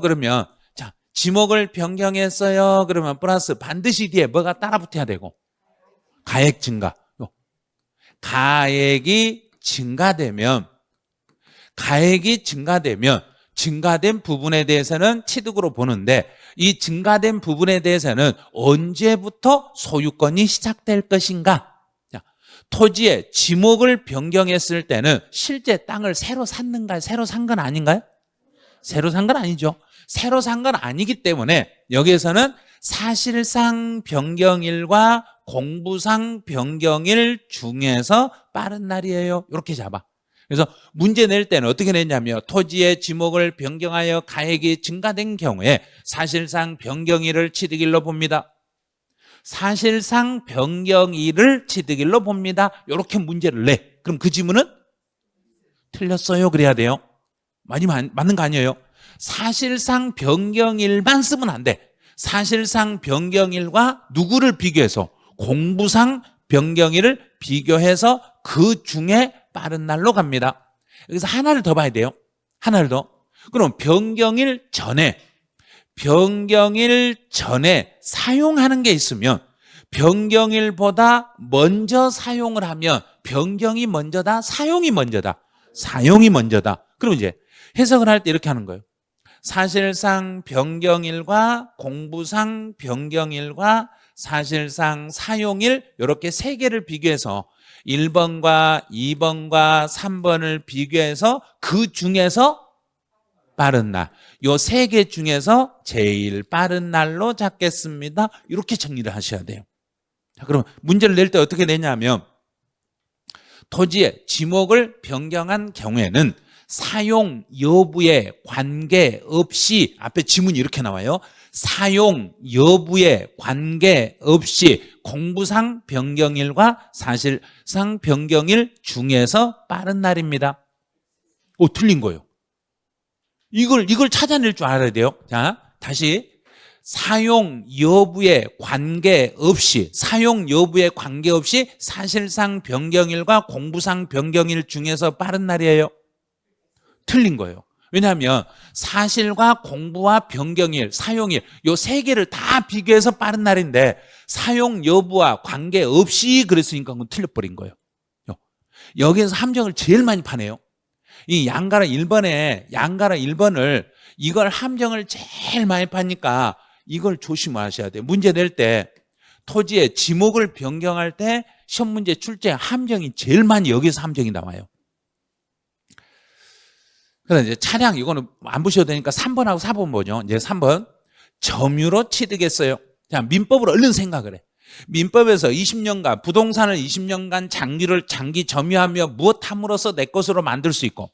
그러면 자, 지목을 변경했어요. 그러면 플러스 반드시 뒤에 뭐가 따라 붙어야 되고 가액 증가. 가액이 증가되면 증가된 부분에 대해서는 취득으로 보는데 이 증가된 부분에 대해서는 언제부터 소유권이 시작될 것인가? 자, 토지의 지목을 변경했을 때는 실제 땅을 새로 샀는가요? 새로 산 건 아닌가요? 새로 산 건 아니죠. 새로 산 건 아니기 때문에 여기에서는 사실상 변경일과 공부상 변경일 중에서 빠른 날이에요. 이렇게 잡아. 그래서 문제 낼 때는 어떻게 냈냐면 토지의 지목을 변경하여 가액이 증가된 경우에 사실상 변경일을 취득일로 봅니다. 사실상 변경일을 취득일로 봅니다. 이렇게 문제를 내. 그럼 그 지문은 틀렸어요. 그래야 돼요. 맞는 거 아니에요? 사실상 변경일만 쓰면 안 돼. 사실상 변경일과 누구를 비교해서? 공부상 변경일을 비교해서 그 중에 빠른 날로 갑니다. 여기서 하나를 더 봐야 돼요. 하나를 더. 그럼 변경일 전에 사용하는 게 있으면 변경일보다 먼저 사용을 하면 변경이 먼저다, 사용이 먼저다? 사용이 먼저다. 그럼 이제 해석을 할 때 이렇게 하는 거예요. 사실상 변경일과 공부상 변경일과 사실상 사용일 이렇게 세 개를 비교해서 1번과 2번과 3번을 비교해서 그 중에서 빠른 날. 요 세 개 중에서 제일 빠른 날로 잡겠습니다. 이렇게 정리를 하셔야 돼요. 자, 그럼 문제를 낼 때 어떻게 내냐면 토지의 지목을 변경한 경우에는 사용 여부에 관계없이, 앞에 지문이 이렇게 나와요. 사용 여부에 관계없이 공부상 변경일과 사실상 변경일 중에서 빠른 날입니다. 틀린 거예요. 이걸 찾아낼 줄 알아야 돼요. 자, 다시. 사용 여부에 관계없이 사실상 변경일과 공부상 변경일 중에서 빠른 날이에요. 틀린 거예요. 왜냐하면 사실과 공부와 변경일, 사용일 요 세 개를 다 비교해서 빠른 날인데 사용 여부와 관계없이 그랬으니까 그건 틀려버린 거예요. 여기에서 함정을 제일 많이 파네요. 이 양가라 1번을 이걸 함정을 제일 많이 파니까 이걸 조심하셔야 돼요. 문제 낼 때 토지의 지목을 변경할 때 시험 문제 출제 함정이 제일 많이 여기서 함정이 나와요. 그래서 이제 차량 이거는 안 보셔도 되니까 3번하고 4번 보죠. 이제 3번 점유로 취득했어요. 자, 민법으로 얼른 생각을 해. 민법에서 20년간 부동산을 20년간 장기 점유하며 무엇함으로써 내 것으로 만들 수 있고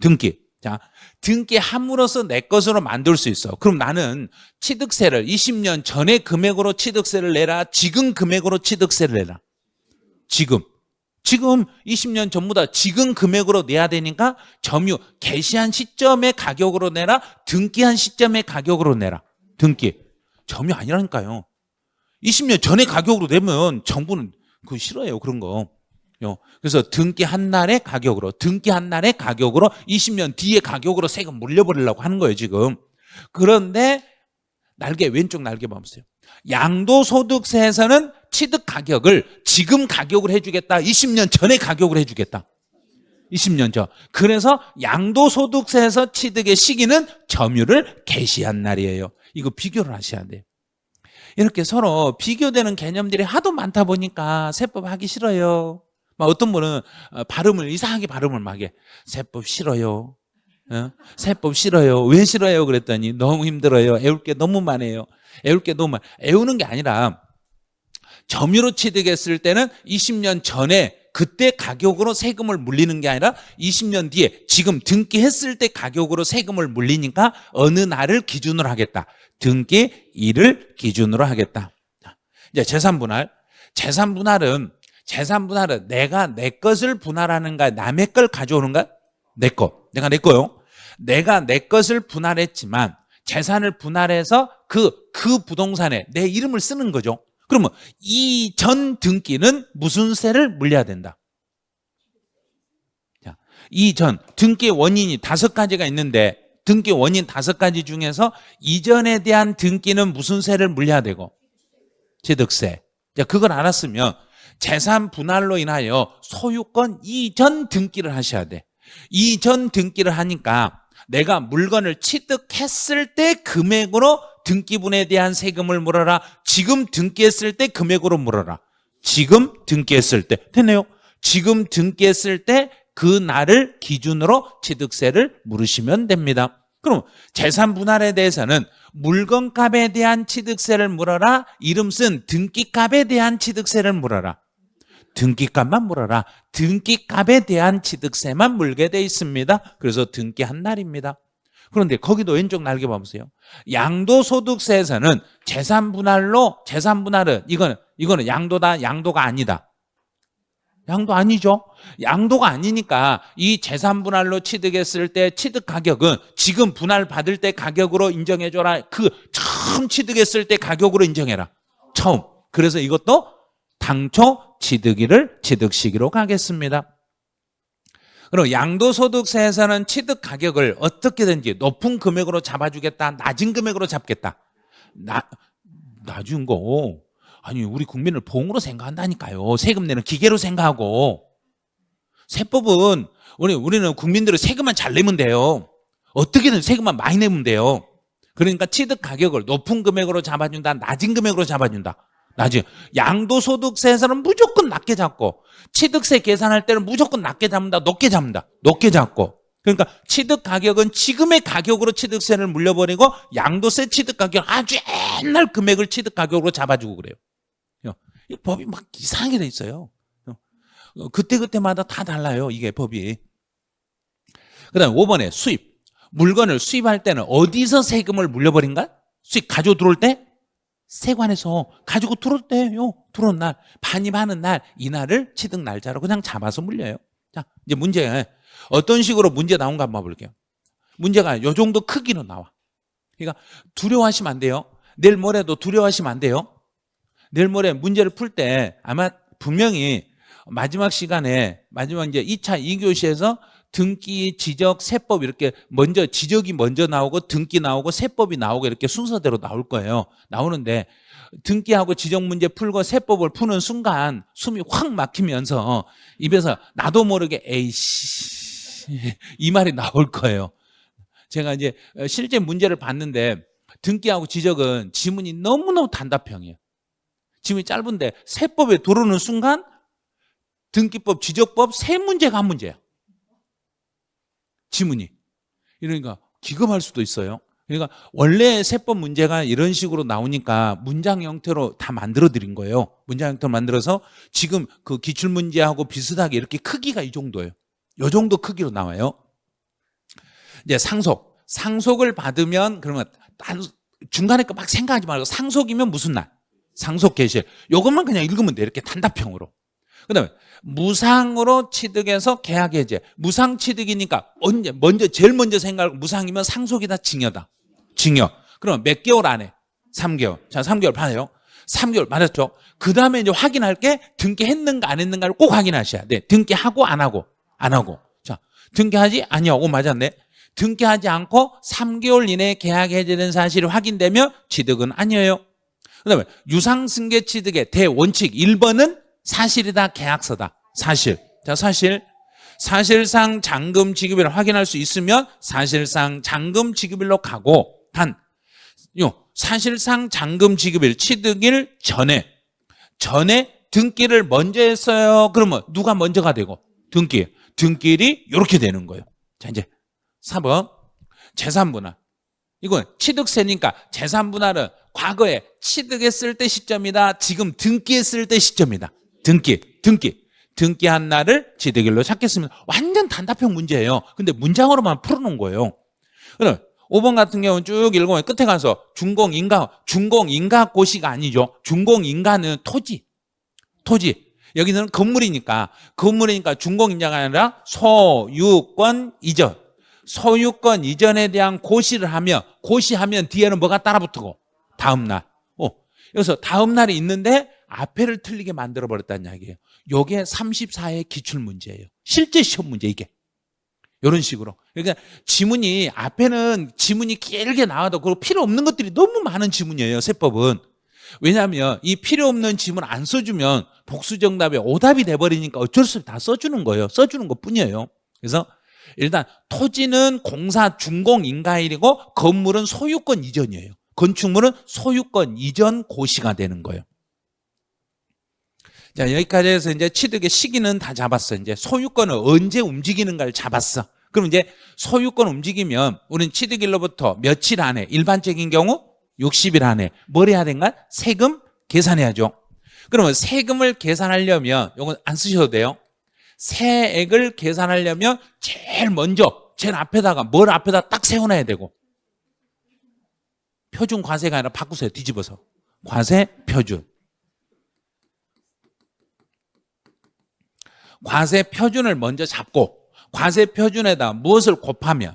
등기. 자, 등기함으로써 내 것으로 만들 수 있어. 그럼 나는 취득세를 20년 전의 금액으로 취득세를 내라, 지금 금액으로 취득세를 내라. 지금 20년 전보다 지금 금액으로 내야 되니까 점유 개시한 시점의 가격으로 내라, 등기한 시점의 가격으로 내라. 등기. 점유 아니라니까요. 20년 전의 가격으로 내면 정부는 그거 싫어해요, 그런 거. 그래서 등기한 날의 가격으로 20년 뒤의 가격으로 세금 물려버리려고 하는 거예요, 지금. 그런데 왼쪽 날개 보세요. 양도소득세에서는 취득 가격을 지금 가격으로 해주겠다, 20년 전의 가격으로 해주겠다. 20년 전. 그래서 양도소득세에서 취득의 시기는 점유를 개시한 날이에요. 이거 비교를 하셔야 돼요. 이렇게 서로 비교되는 개념들이 하도 많다 보니까 세법 하기 싫어요. 어떤 분은 이상하게 발음을 막 해. 세법 싫어요. 세법 싫어요. 왜 싫어요? 그랬더니 너무 힘들어요. 애울 게 너무 많아요. 애우는 게 아니라 점유로 취득했을 때는 20년 전에 그때 가격으로 세금을 물리는 게 아니라 20년 뒤에 지금 등기했을 때 가격으로 세금을 물리니까 어느 날을 기준으로 하겠다. 등기일을 기준으로 하겠다. 이제 재산분할. 재산분할은 내가 내 것을 분할하는가, 남의 걸 가져오는가? 내 거. 내가 내 거요. 내가 내 것을 분할했지만 재산을 분할해서 그 부동산에 내 이름을 쓰는 거죠. 그러면 이전 등기는 무슨 세를 물려야 된다? 자, 이전 등기 원인이 5가지가 있는데 등기 원인 5가지 중에서 이전에 대한 등기는 무슨 세를 물려야 되고? 취득세. 자, 그걸 알았으면 재산 분할로 인하여 소유권 이전 등기를 하셔야 돼. 이전 등기를 하니까 내가 물건을 취득했을 때 금액으로 등기분에 대한 세금을 물어라. 지금 등기했을 때 금액으로 물어라. 지금 등기했을 때. 됐네요. 지금 등기했을 때 그 날을 기준으로 취득세를 물으시면 됩니다. 그럼 재산 분할에 대해서는 물건값에 대한 취득세를 물어라. 이름 쓴 등기값에 대한 취득세를 물어라. 등기값만 물어라. 등기값에 대한 취득세만 물게 돼 있습니다. 그래서 등기한 날입니다. 그런데 거기도 왼쪽 날개 봐보세요. 양도소득세에서는 재산분할은 이거는 양도다, 양도가 아니다. 양도 아니죠. 양도가 아니니까 이 재산분할로 취득했을 때 취득 가격은 지금 분할 받을 때 가격으로 인정해줘라. 처음 취득했을 때 가격으로 인정해라. 처음. 그래서 이것도 당초 취득 시기로 가겠습니다. 그리고 양도소득세에서는 취득 가격을 어떻게든지 높은 금액으로 잡아주겠다, 낮은 금액으로 잡겠다. 낮은 거. 아니, 우리 국민을 봉으로 생각한다니까요. 세금 내는 기계로 생각하고. 세법은 우리는 국민들은 세금만 잘 내면 돼요. 어떻게든 세금만 많이 내면 돼요. 그러니까 취득 가격을 높은 금액으로 잡아준다, 낮은 금액으로 잡아준다. 낮은. 양도소득세에서는 무조건 낮게 잡고 취득세 계산할 때는 무조건 낮게 잡는다, 높게 잡는다. 높게 잡고. 그러니까 취득 가격은 지금의 가격으로 취득세를 물려버리고 양도세 취득 가격 아주 옛날 금액을 취득 가격으로 잡아주고 그래요. 이 법이 막 이상하게 돼 있어요. 그때마다 다 달라요. 이게 법이. 그 다음에 5번에 수입. 물건을 수입할 때는 어디서 세금을 물려버린가? 수입 가지고 들어올 때? 세관에서 가지고 들어올 때요. 들어온 날, 반입하는 날, 이 날을 취득 날짜로 그냥 잡아서 물려요. 자, 이제 문제. 어떤 식으로 문제 나온가 한번 볼게요. 문제가 요 정도 크기로 나와. 그러니까 두려워하시면 안 돼요. 내일 모레도 두려워하시면 안 돼요. 내일 모레 문제를 풀 때 아마 분명히 마지막 시간에 마지막 이제 2차 2교시에서 등기, 지적, 세법 이렇게 먼저 지적이 먼저 나오고 등기 나오고 세법이 나오고 이렇게 순서대로 나올 거예요. 나오는데 등기하고 지적 문제 풀고 세법을 푸는 순간 숨이 확 막히면서 입에서 나도 모르게 에이씨 이 말이 나올 거예요. 제가 이제 실제 문제를 봤는데 등기하고 지적은 지문이 너무너무 단답형이에요. 지문이 짧은데 세법에 들어오는 순간 등기법, 지적법 세 문제가 한 문제야. 지문이. 이러니까 기겁할 수도 있어요. 그러니까 원래 세법 문제가 이런 식으로 나오니까 문장 형태로 다 만들어 드린 거예요. 문장 형태로 만들어서 지금 그 기출문제하고 비슷하게 이렇게 크기가 이 정도예요. 이 정도 크기로 나와요. 이제 상속. 상속을 받으면 그러면 중간에 거 막 생각하지 말고 상속이면 무슨 날? 상속 개시. 요것만 그냥 읽으면 돼. 이렇게 단답형으로. 그다음에 무상으로 취득해서 계약 해제. 무상 취득이니까 제일 먼저 생각하고 무상이면 상속이다 징여다. 징여. 그러면 몇 개월 안에? 3개월. 자, 3개월 받아요. 3개월 받았죠. 그다음에 이제 확인할 게 등기했는가 안 했는가를 꼭 확인하셔야 돼. 등기하고 안 하고. 안 하고. 자, 등기하지 아니하고 맞았네. 등기하지 않고 3개월 이내에 계약 해제된 사실이 확인되면 취득은 아니에요. 그다음에 유상승계 취득의 대원칙 1번은 사실이다 계약서다. 사실. 자, 사실상 잔금 지급일을 확인할 수 있으면 사실상 잔금 지급일로 가고 사실상 잔금 지급일 취득일 전에 등기를 먼저 했어요. 그러면 누가 먼저가 되고 등기일이 이렇게 되는 거예요. 자, 이제 4번 재산분할. 이건 취득세니까 재산분할은 과거에 취득했을 때 시점이다. 지금 등기했을 때 시점이다. 등기한 날을 취득일로 찾겠습니다. 완전 단답형 문제예요. 근데 문장으로만 풀어놓은 거예요. 그럼 5번 같은 경우는 쭉 읽으면 끝에 가서 준공인가고시가 아니죠. 준공인가는 토지. 여기서는 건물이니까 준공인가가 아니라 소유권 이전. 소유권 이전에 대한 고시하면 뒤에는 뭐가 따라붙고 다음날. 여기서 다음날이 있는데 앞에를 틀리게 만들어버렸다는 이야기예요. 이게 34의 기출문제예요. 실제 시험 문제 이게. 이런 식으로. 그러니까 앞에는 지문이 길게 나와도 그리고 필요 없는 것들이 너무 많은 지문이에요. 세법은. 왜냐하면 이 필요 없는 지문 안 써주면 복수정답에 오답이 돼버리니까 어쩔 수 없이 다 써주는 거예요. 써주는 것뿐이에요. 그래서 일단 토지는 공사 준공인가일이고 건물은 소유권 이전이에요. 건축물은 소유권 이전 고시가 되는 거예요. 자, 여기까지 해서 이제 취득의 시기는 다 잡았어. 이제 소유권을 언제 움직이는가를 잡았어. 그럼 이제 소유권 움직이면 우리는 취득일로부터 며칠 안에, 일반적인 경우 60일 안에 뭘 해야 된가? 세금 계산해야죠. 그러면 세금을 계산하려면 이건 안 쓰셔도 돼요. 세액을 계산하려면 제일 앞에다가 뭘 앞에다 딱 세워놔야 되고, 표준 과세가 아니라 바꾸세요. 뒤집어서 과세 표준. 과세 표준을 먼저 잡고 과세 표준에다 무엇을 곱하면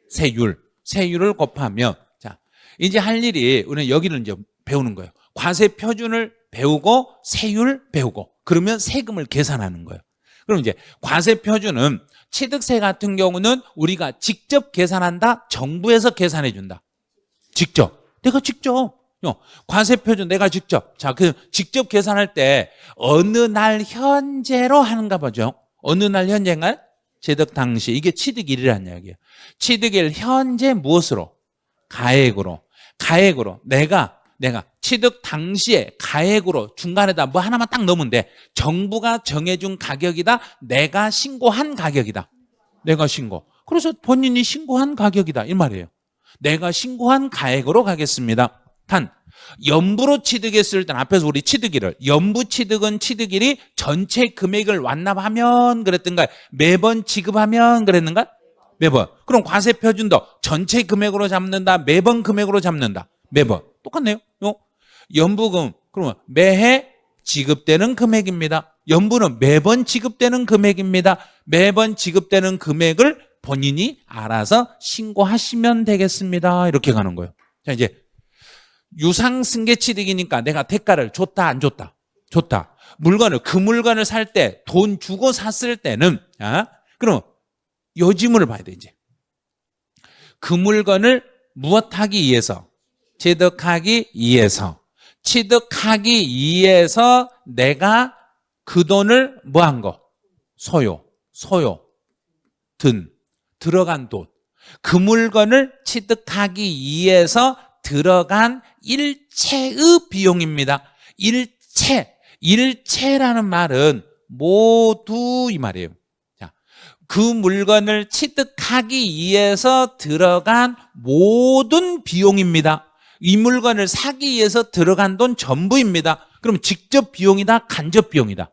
세율을 곱하면, 자, 이제 할 일이 우리는 여기는 이제 배우는 거예요. 과세 표준을 배우고 세율 배우고 그러면 세금을 계산하는 거예요. 그럼 이제 과세 표준은 취득세 같은 경우는 우리가 직접 계산한다. 정부에서 계산해 준다. 내가 직접. 과세 표준 내가 직접. 자, 그 직접 계산할 때 어느 날 현재로 하는가 보죠. 어느 날 현재인가요? 취득 당시. 이게 취득일이라는 이야기예요. 취득일 현재 무엇으로? 가액으로. 내가 취득 당시에 가액으로 중간에다 뭐 하나만 딱 넣으면 돼. 정부가 정해준 가격이다. 내가 신고한 가격이다. 내가 신고. 그래서 본인이 신고한 가격이다 이 말이에요. 내가 신고한 가액으로 가겠습니다. 단 연부로 취득했을 때는 앞에서 우리 취득일을 연부 취득은 취득일이 전체 금액을 완납하면 그랬던가 매번 지급하면 그랬는가? 매번. 그럼 과세 표준도 전체 금액으로 잡는다 매번 금액으로 잡는다 매번 똑같네요. 연부금 그러면 매해 지급되는 금액입니다. 연부는 매번 지급되는 금액입니다. 매번 지급되는 금액을 본인이 알아서 신고하시면 되겠습니다. 이렇게 가는 거예요. 자, 이제 유상승계취득이니까 내가 대가를 줬다 안 줬다? 줬다. 그 물건을 살 때 돈 주고 샀을 때는 그럼 요 지문을 봐야 돼. 이제 그 물건을 무엇하기 위해서? 취득하기 위해서 내가 그 돈을 뭐한 거? 소요 들어간 돈. 그 물건을 취득하기 위해서 들어간 일체의 비용입니다. 일체라는 말은 모두 이 말이에요. 자, 그 물건을 취득하기 위해서 들어간 모든 비용입니다. 이 물건을 사기 위해서 들어간 돈 전부입니다. 그럼 직접 비용이다, 간접 비용이다?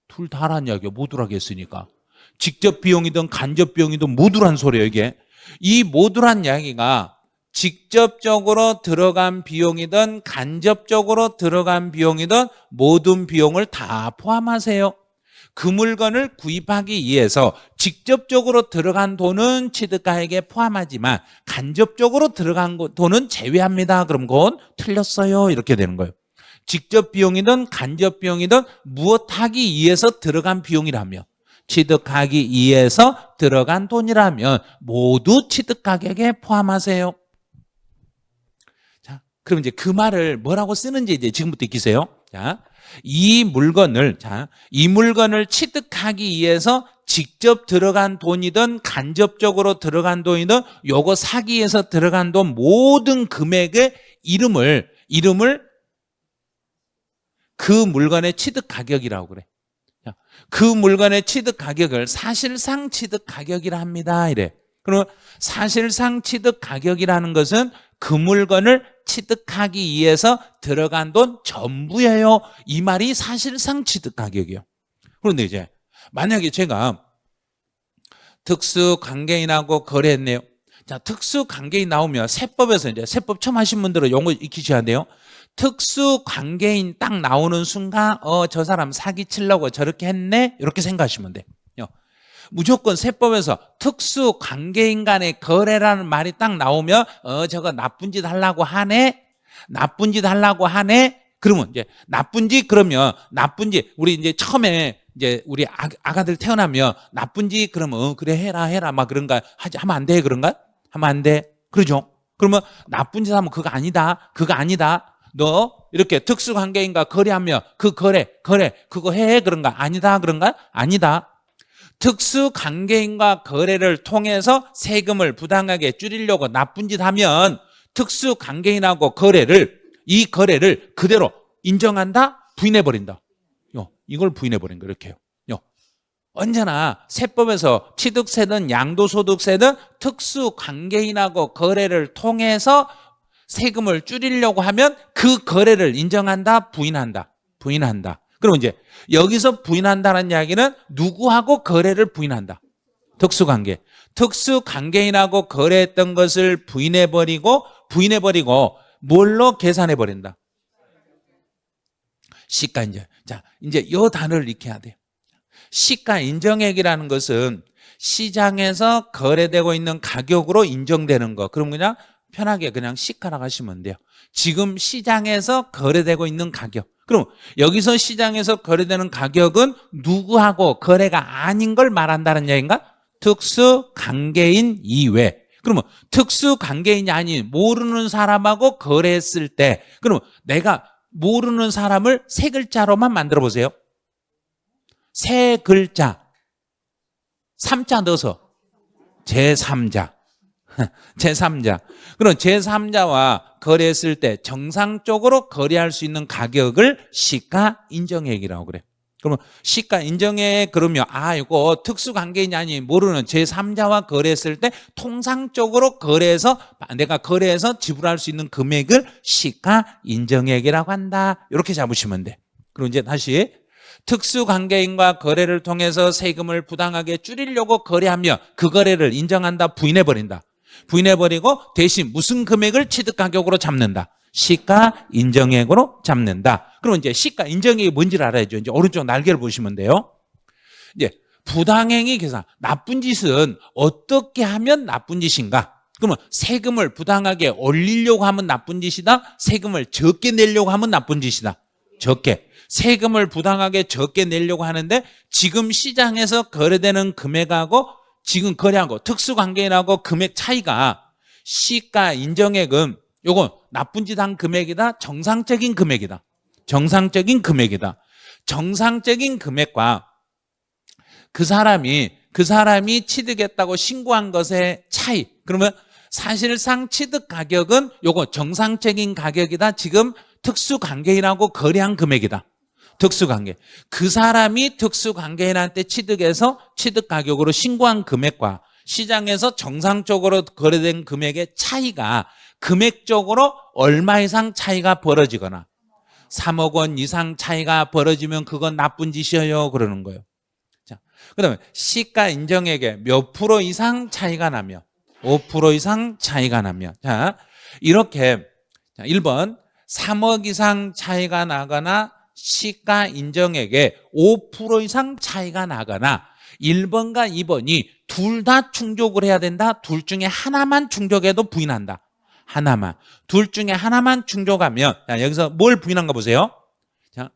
둘 다란 이야기야. 모두라고 했으니까. 직접 비용이든 간접 비용이든 모두란 소리예요, 이게. 이 모두란 이야기가 직접적으로 들어간 비용이든 간접적으로 들어간 비용이든 모든 비용을 다 포함하세요. 그 물건을 구입하기 위해서 직접적으로 들어간 돈은 취득가액에 포함하지만 간접적으로 들어간 돈은 제외합니다. 그럼 그건 틀렸어요. 이렇게 되는 거예요. 직접 비용이든 간접 비용이든 무엇하기 위해서 들어간 비용이라며 취득하기 위해서 들어간 돈이라면 모두 취득가격에 포함하세요. 자, 그럼 이제 그 말을 뭐라고 쓰는지 이제 지금부터 익히세요. 자, 이 물건을 취득하기 위해서 직접 들어간 돈이든 간접적으로 들어간 돈이든 요거 사기 위해서 들어간 돈 모든 금액의 이름을 그 물건의 취득 가격이라고 그래. 그 물건의 취득 가격을 사실상 취득 가격이라 합니다. 이래. 그러면 사실상 취득 가격이라는 것은 그 물건을 취득하기 위해서 들어간 돈 전부예요. 이 말이 사실상 취득 가격이에요. 그런데 이제 만약에 제가 특수관계인하고 거래했네요. 자, 특수관계인 나오면 세법에서 이제 세법 처음 하신 분들은 용어 익히셔야 돼요. 특수관계인 딱 나오는 순간 저 사람 사기치려고 저렇게 했네 이렇게 생각하시면 돼요. 무조건 세법에서 특수관계인 간의 거래라는 말이 딱 나오면 저거 나쁜 짓 하려고 하네 그러면 이제 나쁜 짓 우리 이제 처음에 이제 우리 아가들 태어나면 나쁜 짓 그러면 그래 해라 막 그런가 하면 안 돼 그런가? 하면 안 돼. 그러죠? 그러면 나쁜 짓 하면 그거 아니다. 너 이렇게 특수관계인과 거래하면 그 거래 그거 해 그런가? 아니다 그런가? 아니다. 특수관계인과 거래를 통해서 세금을 부당하게 줄이려고 나쁜 짓 하면 특수관계인하고 이 거래를 그대로 인정한다? 부인해버린다. 이걸 부인해버린 거 이렇게 해요. 언제나 세법에서 취득세든 양도소득세든 특수관계인하고 거래를 통해서 세금을 줄이려고 하면 그 거래를 인정한다? 부인한다? 부인한다. 그럼 이제 여기서 부인한다는 이야기는 누구하고 거래를 부인한다? 특수관계인하고 거래했던 것을 부인해버리고 뭘로 계산해버린다? 시가인정. 자, 이제 이 단어를 익혀야 돼요. 시가 인정액이라는 것은 시장에서 거래되고 있는 가격으로 인정되는 거. 그럼 그냥 편하게 그냥 시가라고 하시면 돼요. 지금 시장에서 거래되고 있는 가격. 그럼 여기서 시장에서 거래되는 가격은 누구하고 거래가 아닌 걸 말한다는 얘기인가? 특수관계인 이외. 그러면 특수관계인이 아닌 모르는 사람하고 거래했을 때 그러면 내가 모르는 사람을 세 글자로만 만들어 보세요. 세 글자 3자 넣어서 제3자 그럼 제3자와 거래했을 때 정상적으로 거래할 수 있는 가격을 시가 인정액이라고 그래. 그러면 시가 인정액 그러면 이거 특수관계인이 모르는 제3자와 거래했을 때 통상적으로 거래해서 내가 거래해서 지불할 수 있는 금액을 시가 인정액이라고 한다. 이렇게 잡으시면 돼. 그럼 이제 다시 특수관계인과 거래를 통해서 세금을 부당하게 줄이려고 거래하며 그 거래를 인정한다, 부인해버린다. 부인해버리고 대신 무슨 금액을 취득가격으로 잡는다. 시가 인정액으로 잡는다. 그럼 이제 시가 인정액이 뭔지를 알아야죠. 이제 오른쪽 날개를 보시면 돼요. 이제 부당행위 계산, 나쁜 짓은 어떻게 하면 나쁜 짓인가? 그러면 세금을 부당하게 올리려고 하면 나쁜 짓이다. 세금을 적게 내려고 하면 나쁜 짓이다. 적게. 세금을 부당하게 적게 내려고 하는데 지금 시장에서 거래되는 금액하고 지금 거래한 거 특수관계인하고 금액 차이가 시가 인정액은 요건 나쁜 짓 한 금액이다. 정상적인 금액이다. 정상적인 금액이다. 정상적인 금액과 그 사람이 취득했다고 신고한 것의 차이. 그러면 사실상 취득 가격은 요거 정상적인 가격이다. 지금 특수관계인하고 거래한 금액이다. 특수관계. 그 사람이 특수관계인한테 취득해서 취득 가격으로 신고한 금액과 시장에서 정상적으로 거래된 금액의 차이가 금액적으로 얼마 이상 차이가 벌어지거나 3억 원 이상 차이가 벌어지면 그건 나쁜 짓이에요. 그러는 거예요. 자, 그다음에 시가 인정액에 몇 프로 이상 차이가 나며 5% 이상 차이가 나며 자, 이렇게 1번 3억 이상 차이가 나거나 시가 인정액에 5% 이상 차이가 나거나 1번과 2번이 둘 다 충족을 해야 된다. 둘 중에 하나만 충족해도 부인한다. 하나만. 둘 중에 하나만 충족하면 자, 여기서 뭘 부인한 거 보세요. 자,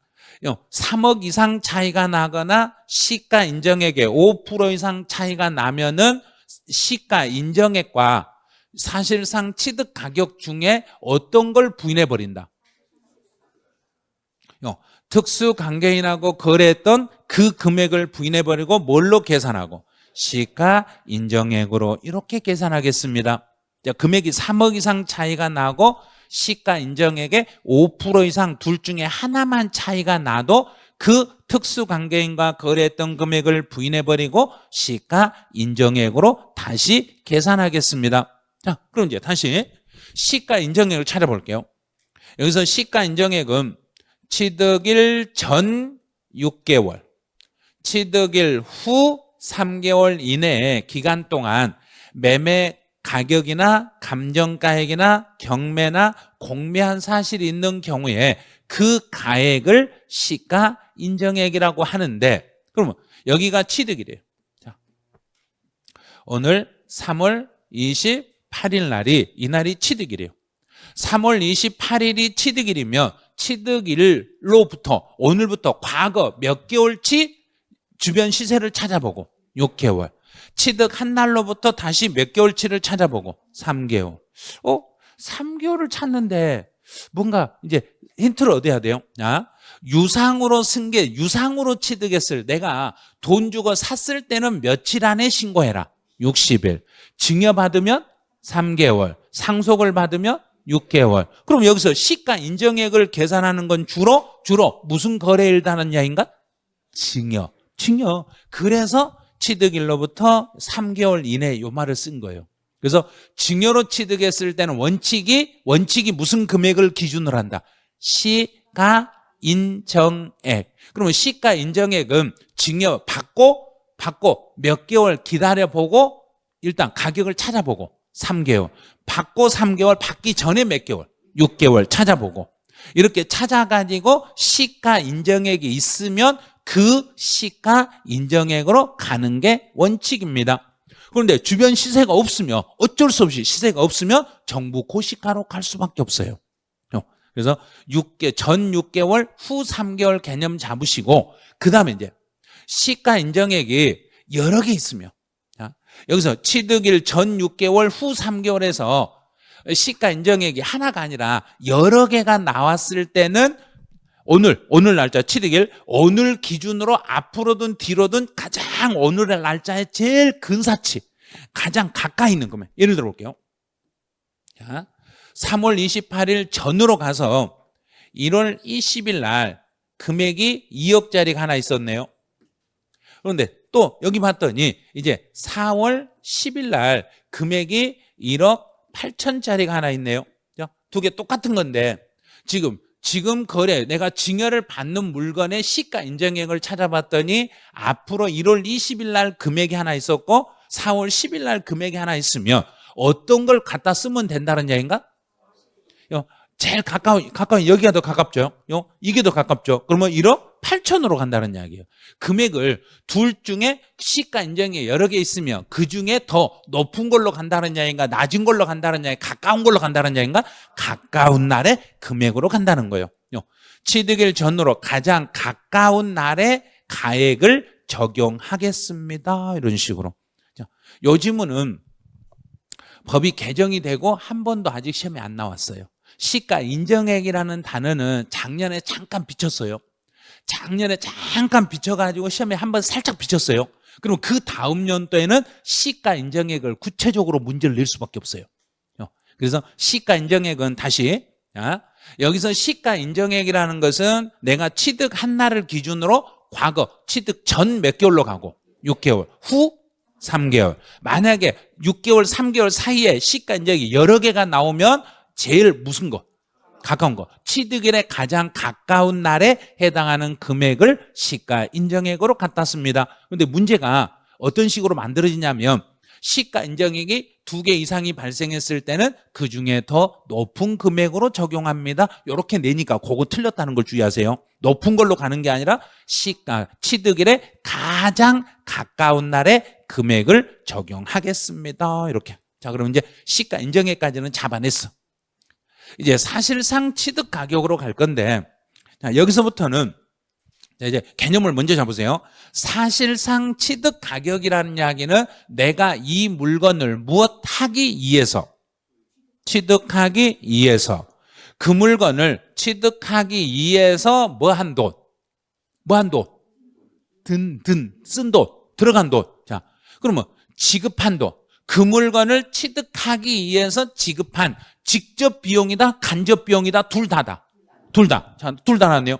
3억 이상 차이가 나거나 시가 인정액에 5% 이상 차이가 나면은 시가 인정액과 사실상 취득 가격 중에 어떤 걸 부인해 버린다. 특수관계인하고 거래했던 그 금액을 부인해버리고 뭘로 계산하고 시가 인정액으로 이렇게 계산하겠습니다. 금액이 3억 이상 차이가 나고 시가 인정액에 5% 이상 둘 중에 하나만 차이가 나도 그 특수관계인과 거래했던 금액을 부인해버리고 시가 인정액으로 다시 계산하겠습니다. 자, 그럼 이제 다시 시가 인정액을 찾아볼게요. 여기서 시가 인정액은 취득일 전 6개월, 취득일 후 3개월 이내의 기간 동안 매매 가격이나 감정가액이나 경매나 공매한 사실이 있는 경우에 그 가액을 시가 인정액이라고 하는데 그러면 여기가 취득일이에요. 자, 오늘 3월 28일 날이 이날이 취득일이에요. 3월 28일이 취득일이면 취득일로부터 오늘부터 과거 몇 개월치 주변 시세를 찾아보고 6개월 취득한 날로부터 다시 몇 개월치를 찾아보고 3개월 3개월을 찾는데 뭔가 이제 힌트를 얻어야 돼요. 유상으로 승계 유상으로 취득했을 내가 돈 주고 샀을 때는 며칠 안에 신고해라. 60일 증여받으면 3개월 상속을 받으면 6개월. 그럼 여기서 시가 인정액을 계산하는 건 주로 무슨 거래일 단위인가? 증여. 그래서 취득일로부터 3개월 이내 요 말을 쓴 거예요. 그래서 증여로 취득했을 때는 원칙이 무슨 금액을 기준으로 한다? 시가 인정액. 그러면 시가 인정액은 증여 받고 몇 개월 기다려보고 일단 가격을 찾아보고 3개월. 받고 3개월, 받기 전에 몇 개월, 6개월 찾아보고 이렇게 찾아가지고 시가 인정액이 있으면 그 시가 인정액으로 가는 게 원칙입니다. 그런데 주변 시세가 없으면 어쩔 수 없이 시세가 없으면 정부 고시가로 갈 수밖에 없어요. 그래서 전 6개월, 후 3개월 개념 잡으시고 그 다음에 이제 시가 인정액이 여러 개 있으면 여기서 취득일 전 6개월 후 3개월에서 시가 인정액이 하나가 아니라 여러 개가 나왔을 때는 오늘 날짜 취득일 오늘 기준으로 앞으로든 뒤로든 가장 오늘의 날짜에 제일 근사치 가장 가까이 있는 금액 예를 들어 볼게요. 자, 3월 28일 전으로 가서 1월 20일 날 금액이 2억짜리가 하나 있었네요. 그런데 또 여기 봤더니 이제 4월 10일 날 금액이 1억 8천짜리가 하나 있네요. 두 개 똑같은 건데 지금 거래 내가 증여를 받는 물건의 시가 인정액을 찾아봤더니 앞으로 1월 20일 날 금액이 하나 있었고 4월 10일 날 금액이 하나 있으면 어떤 걸 갖다 쓰면 된다는 얘기인가? 제일 가까운 여기가 더 가깝죠. 이게 더 가깝죠. 그러면 1억 8천으로 간다는 이야기예요. 금액을 둘 중에 시가 인정이 여러 개 있으면 그 중에 더 높은 걸로 간다는 이야기인가, 낮은 걸로 간다는 이야기, 가까운 걸로 간다는 이야기인가? 가까운 날의 금액으로 간다는 거예요. 취득일 전후로 가장 가까운 날의 가액을 적용하겠습니다. 이런 식으로. 요즘은 법이 개정이 되고 한 번도 아직 시험에 안 나왔어요. 시가 인정액이라는 단어는 작년에 잠깐 비쳤어요. 작년에 잠깐 비쳐가지고 시험에 한번 살짝 비쳤어요. 그럼 그 다음 연도에는 시가 인정액을 구체적으로 문제를 낼 수밖에 없어요. 그래서 시가 인정액은 다시 여기서 시가 인정액이라는 것은 내가 취득한 날을 기준으로 과거 취득 전 몇 개월로 가고 6개월 후 3개월. 만약에 6개월 3개월 사이에 시가 인정액이 여러 개가 나오면 제일 무슨 거? 가까운 거. 취득일에 가장 가까운 날에 해당하는 금액을 시가 인정액으로 갖다 씁니다. 그런데 문제가 어떤 식으로 만들어지냐면 시가 인정액이 2개 이상이 발생했을 때는 그중에 더 높은 금액으로 적용합니다. 이렇게 내니까 그거 틀렸다는 걸 주의하세요. 높은 걸로 가는 게 아니라 취득일에 가장 가까운 날에 금액을 적용하겠습니다. 이렇게. 자, 그럼 이제 시가 인정액까지는 잡아냈어. 이제 사실상 취득 가격으로 갈 건데, 자, 여기서부터는 이제 개념을 먼저 잡으세요. 사실상 취득 가격이라는 이야기는 내가 이 물건을 무엇하기 위해서, 취득하기 위해서, 그 물건을 취득하기 위해서 뭐한 돈, 쓴 돈, 들어간 돈. 자, 그러면 지급한 돈. 그 물건을 취득하기 위해서 지급한 직접 비용이다, 간접 비용이다, 둘 다다. 자, 둘 다 나왔네요.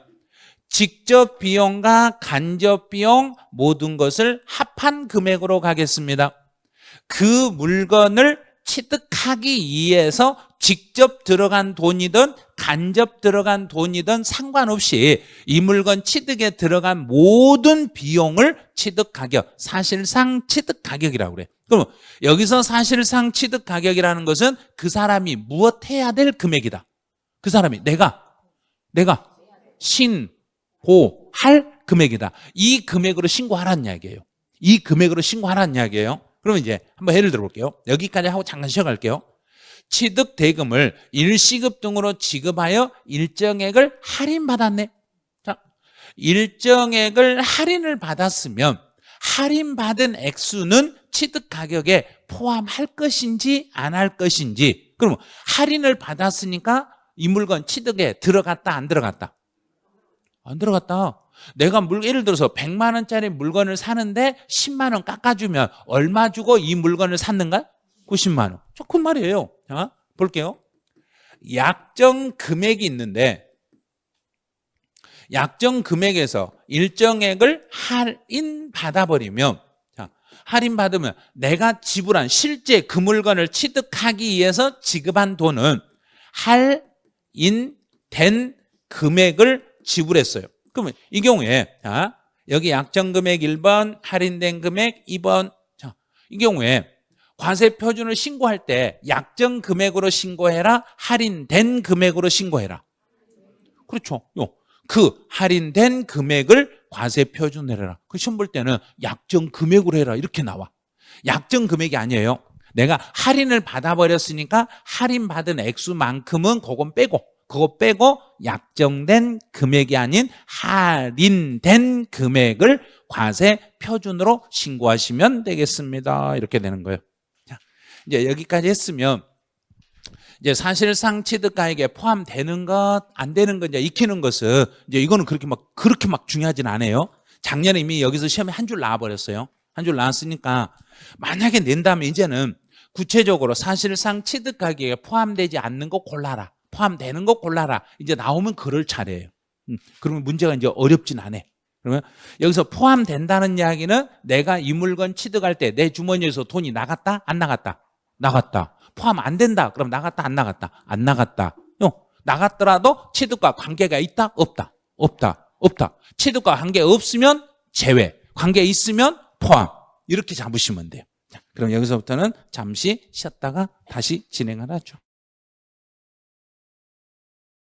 직접 비용과 간접 비용 모든 것을 합한 금액으로 가겠습니다. 그 물건을 취득하기 위해서 직접 들어간 돈이든 간접 들어간 돈이든 상관없이 이 물건 취득에 들어간 모든 비용을 취득 가격, 사실상 취득 가격이라고 그래요. 그럼 여기서 사실상 취득 가격이라는 것은 그 사람이 무엇 해야 될 금액이다. 그 사람이 내가 신고할 금액이다. 이 금액으로 신고하라는 이야기예요. 이 금액으로 신고하라는 이야기예요. 그러면 이제 한번 예를 들어볼게요. 여기까지 하고 잠깐 쉬어갈게요. 취득 대금을 일시급 등으로 지급하여 일정액을 할인받았네. 자, 일정액을 할인을 받았으면 할인받은 액수는 취득 가격에 포함할 것인지 안 할 것인지. 그러면 할인을 받았으니까 이 물건 취득에 들어갔다 안 들어갔다? 안 들어갔다. 내가 예를 들어서 100만 원짜리 물건을 사는데 10만 원 깎아주면 얼마 주고 이 물건을 샀는가? 90만 원. 좋은 말이에요. 자, 볼게요. 약정 금액이 있는데 약정 금액에서 일정액을 할인 받아버리면, 자, 할인 받으면 내가 지불한 실제 그 물건을 취득하기 위해서 지급한 돈은 할인된 금액을 지불했어요. 그러면 이 경우에, 자, 여기 약정 금액 1번, 할인된 금액 2번. 자, 이 경우에 과세 표준을 신고할 때 약정 금액으로 신고해라, 할인된 금액으로 신고해라. 그렇죠. 그 할인된 금액을 과세 표준해라. 그 시험 볼 때는 약정 금액으로 해라 이렇게 나와. 약정 금액이 아니에요. 내가 할인을 받아버렸으니까 할인받은 액수만큼은 그거 빼고 약정된 금액이 아닌 할인된 금액을 과세 표준으로 신고하시면 되겠습니다. 이렇게 되는 거예요. 자, 이제 여기까지 했으면 이제 사실상 취득가액에 포함되는 것, 안 되는 것, 이제 익히는 것은 이제 이거는 그렇게 막 중요하진 않아요. 작년에 이미 여기서 시험에 한 줄 나와버렸어요. 한 줄 나왔으니까 만약에 낸다면 이제는 구체적으로 사실상 취득가격에 포함되지 않는 거 골라라. 포함되는 거 골라라. 이제 나오면 그럴 차례예요. 그러면 문제가 이제 어렵진 않아. 그러면 여기서 포함된다는 이야기는 내가 이 물건 취득할 때 내 주머니에서 돈이 나갔다? 안 나갔다? 나갔다. 포함 안 된다. 그럼 나갔다? 안 나갔다? 안 나갔다. 나갔더라도 취득과 관계가 있다? 없다? 없다. 없다. 취득과 관계 없으면 제외. 관계 있으면 포함. 이렇게 잡으시면 돼요. 그럼 여기서부터는 잠시 쉬었다가 다시 진행을 하죠.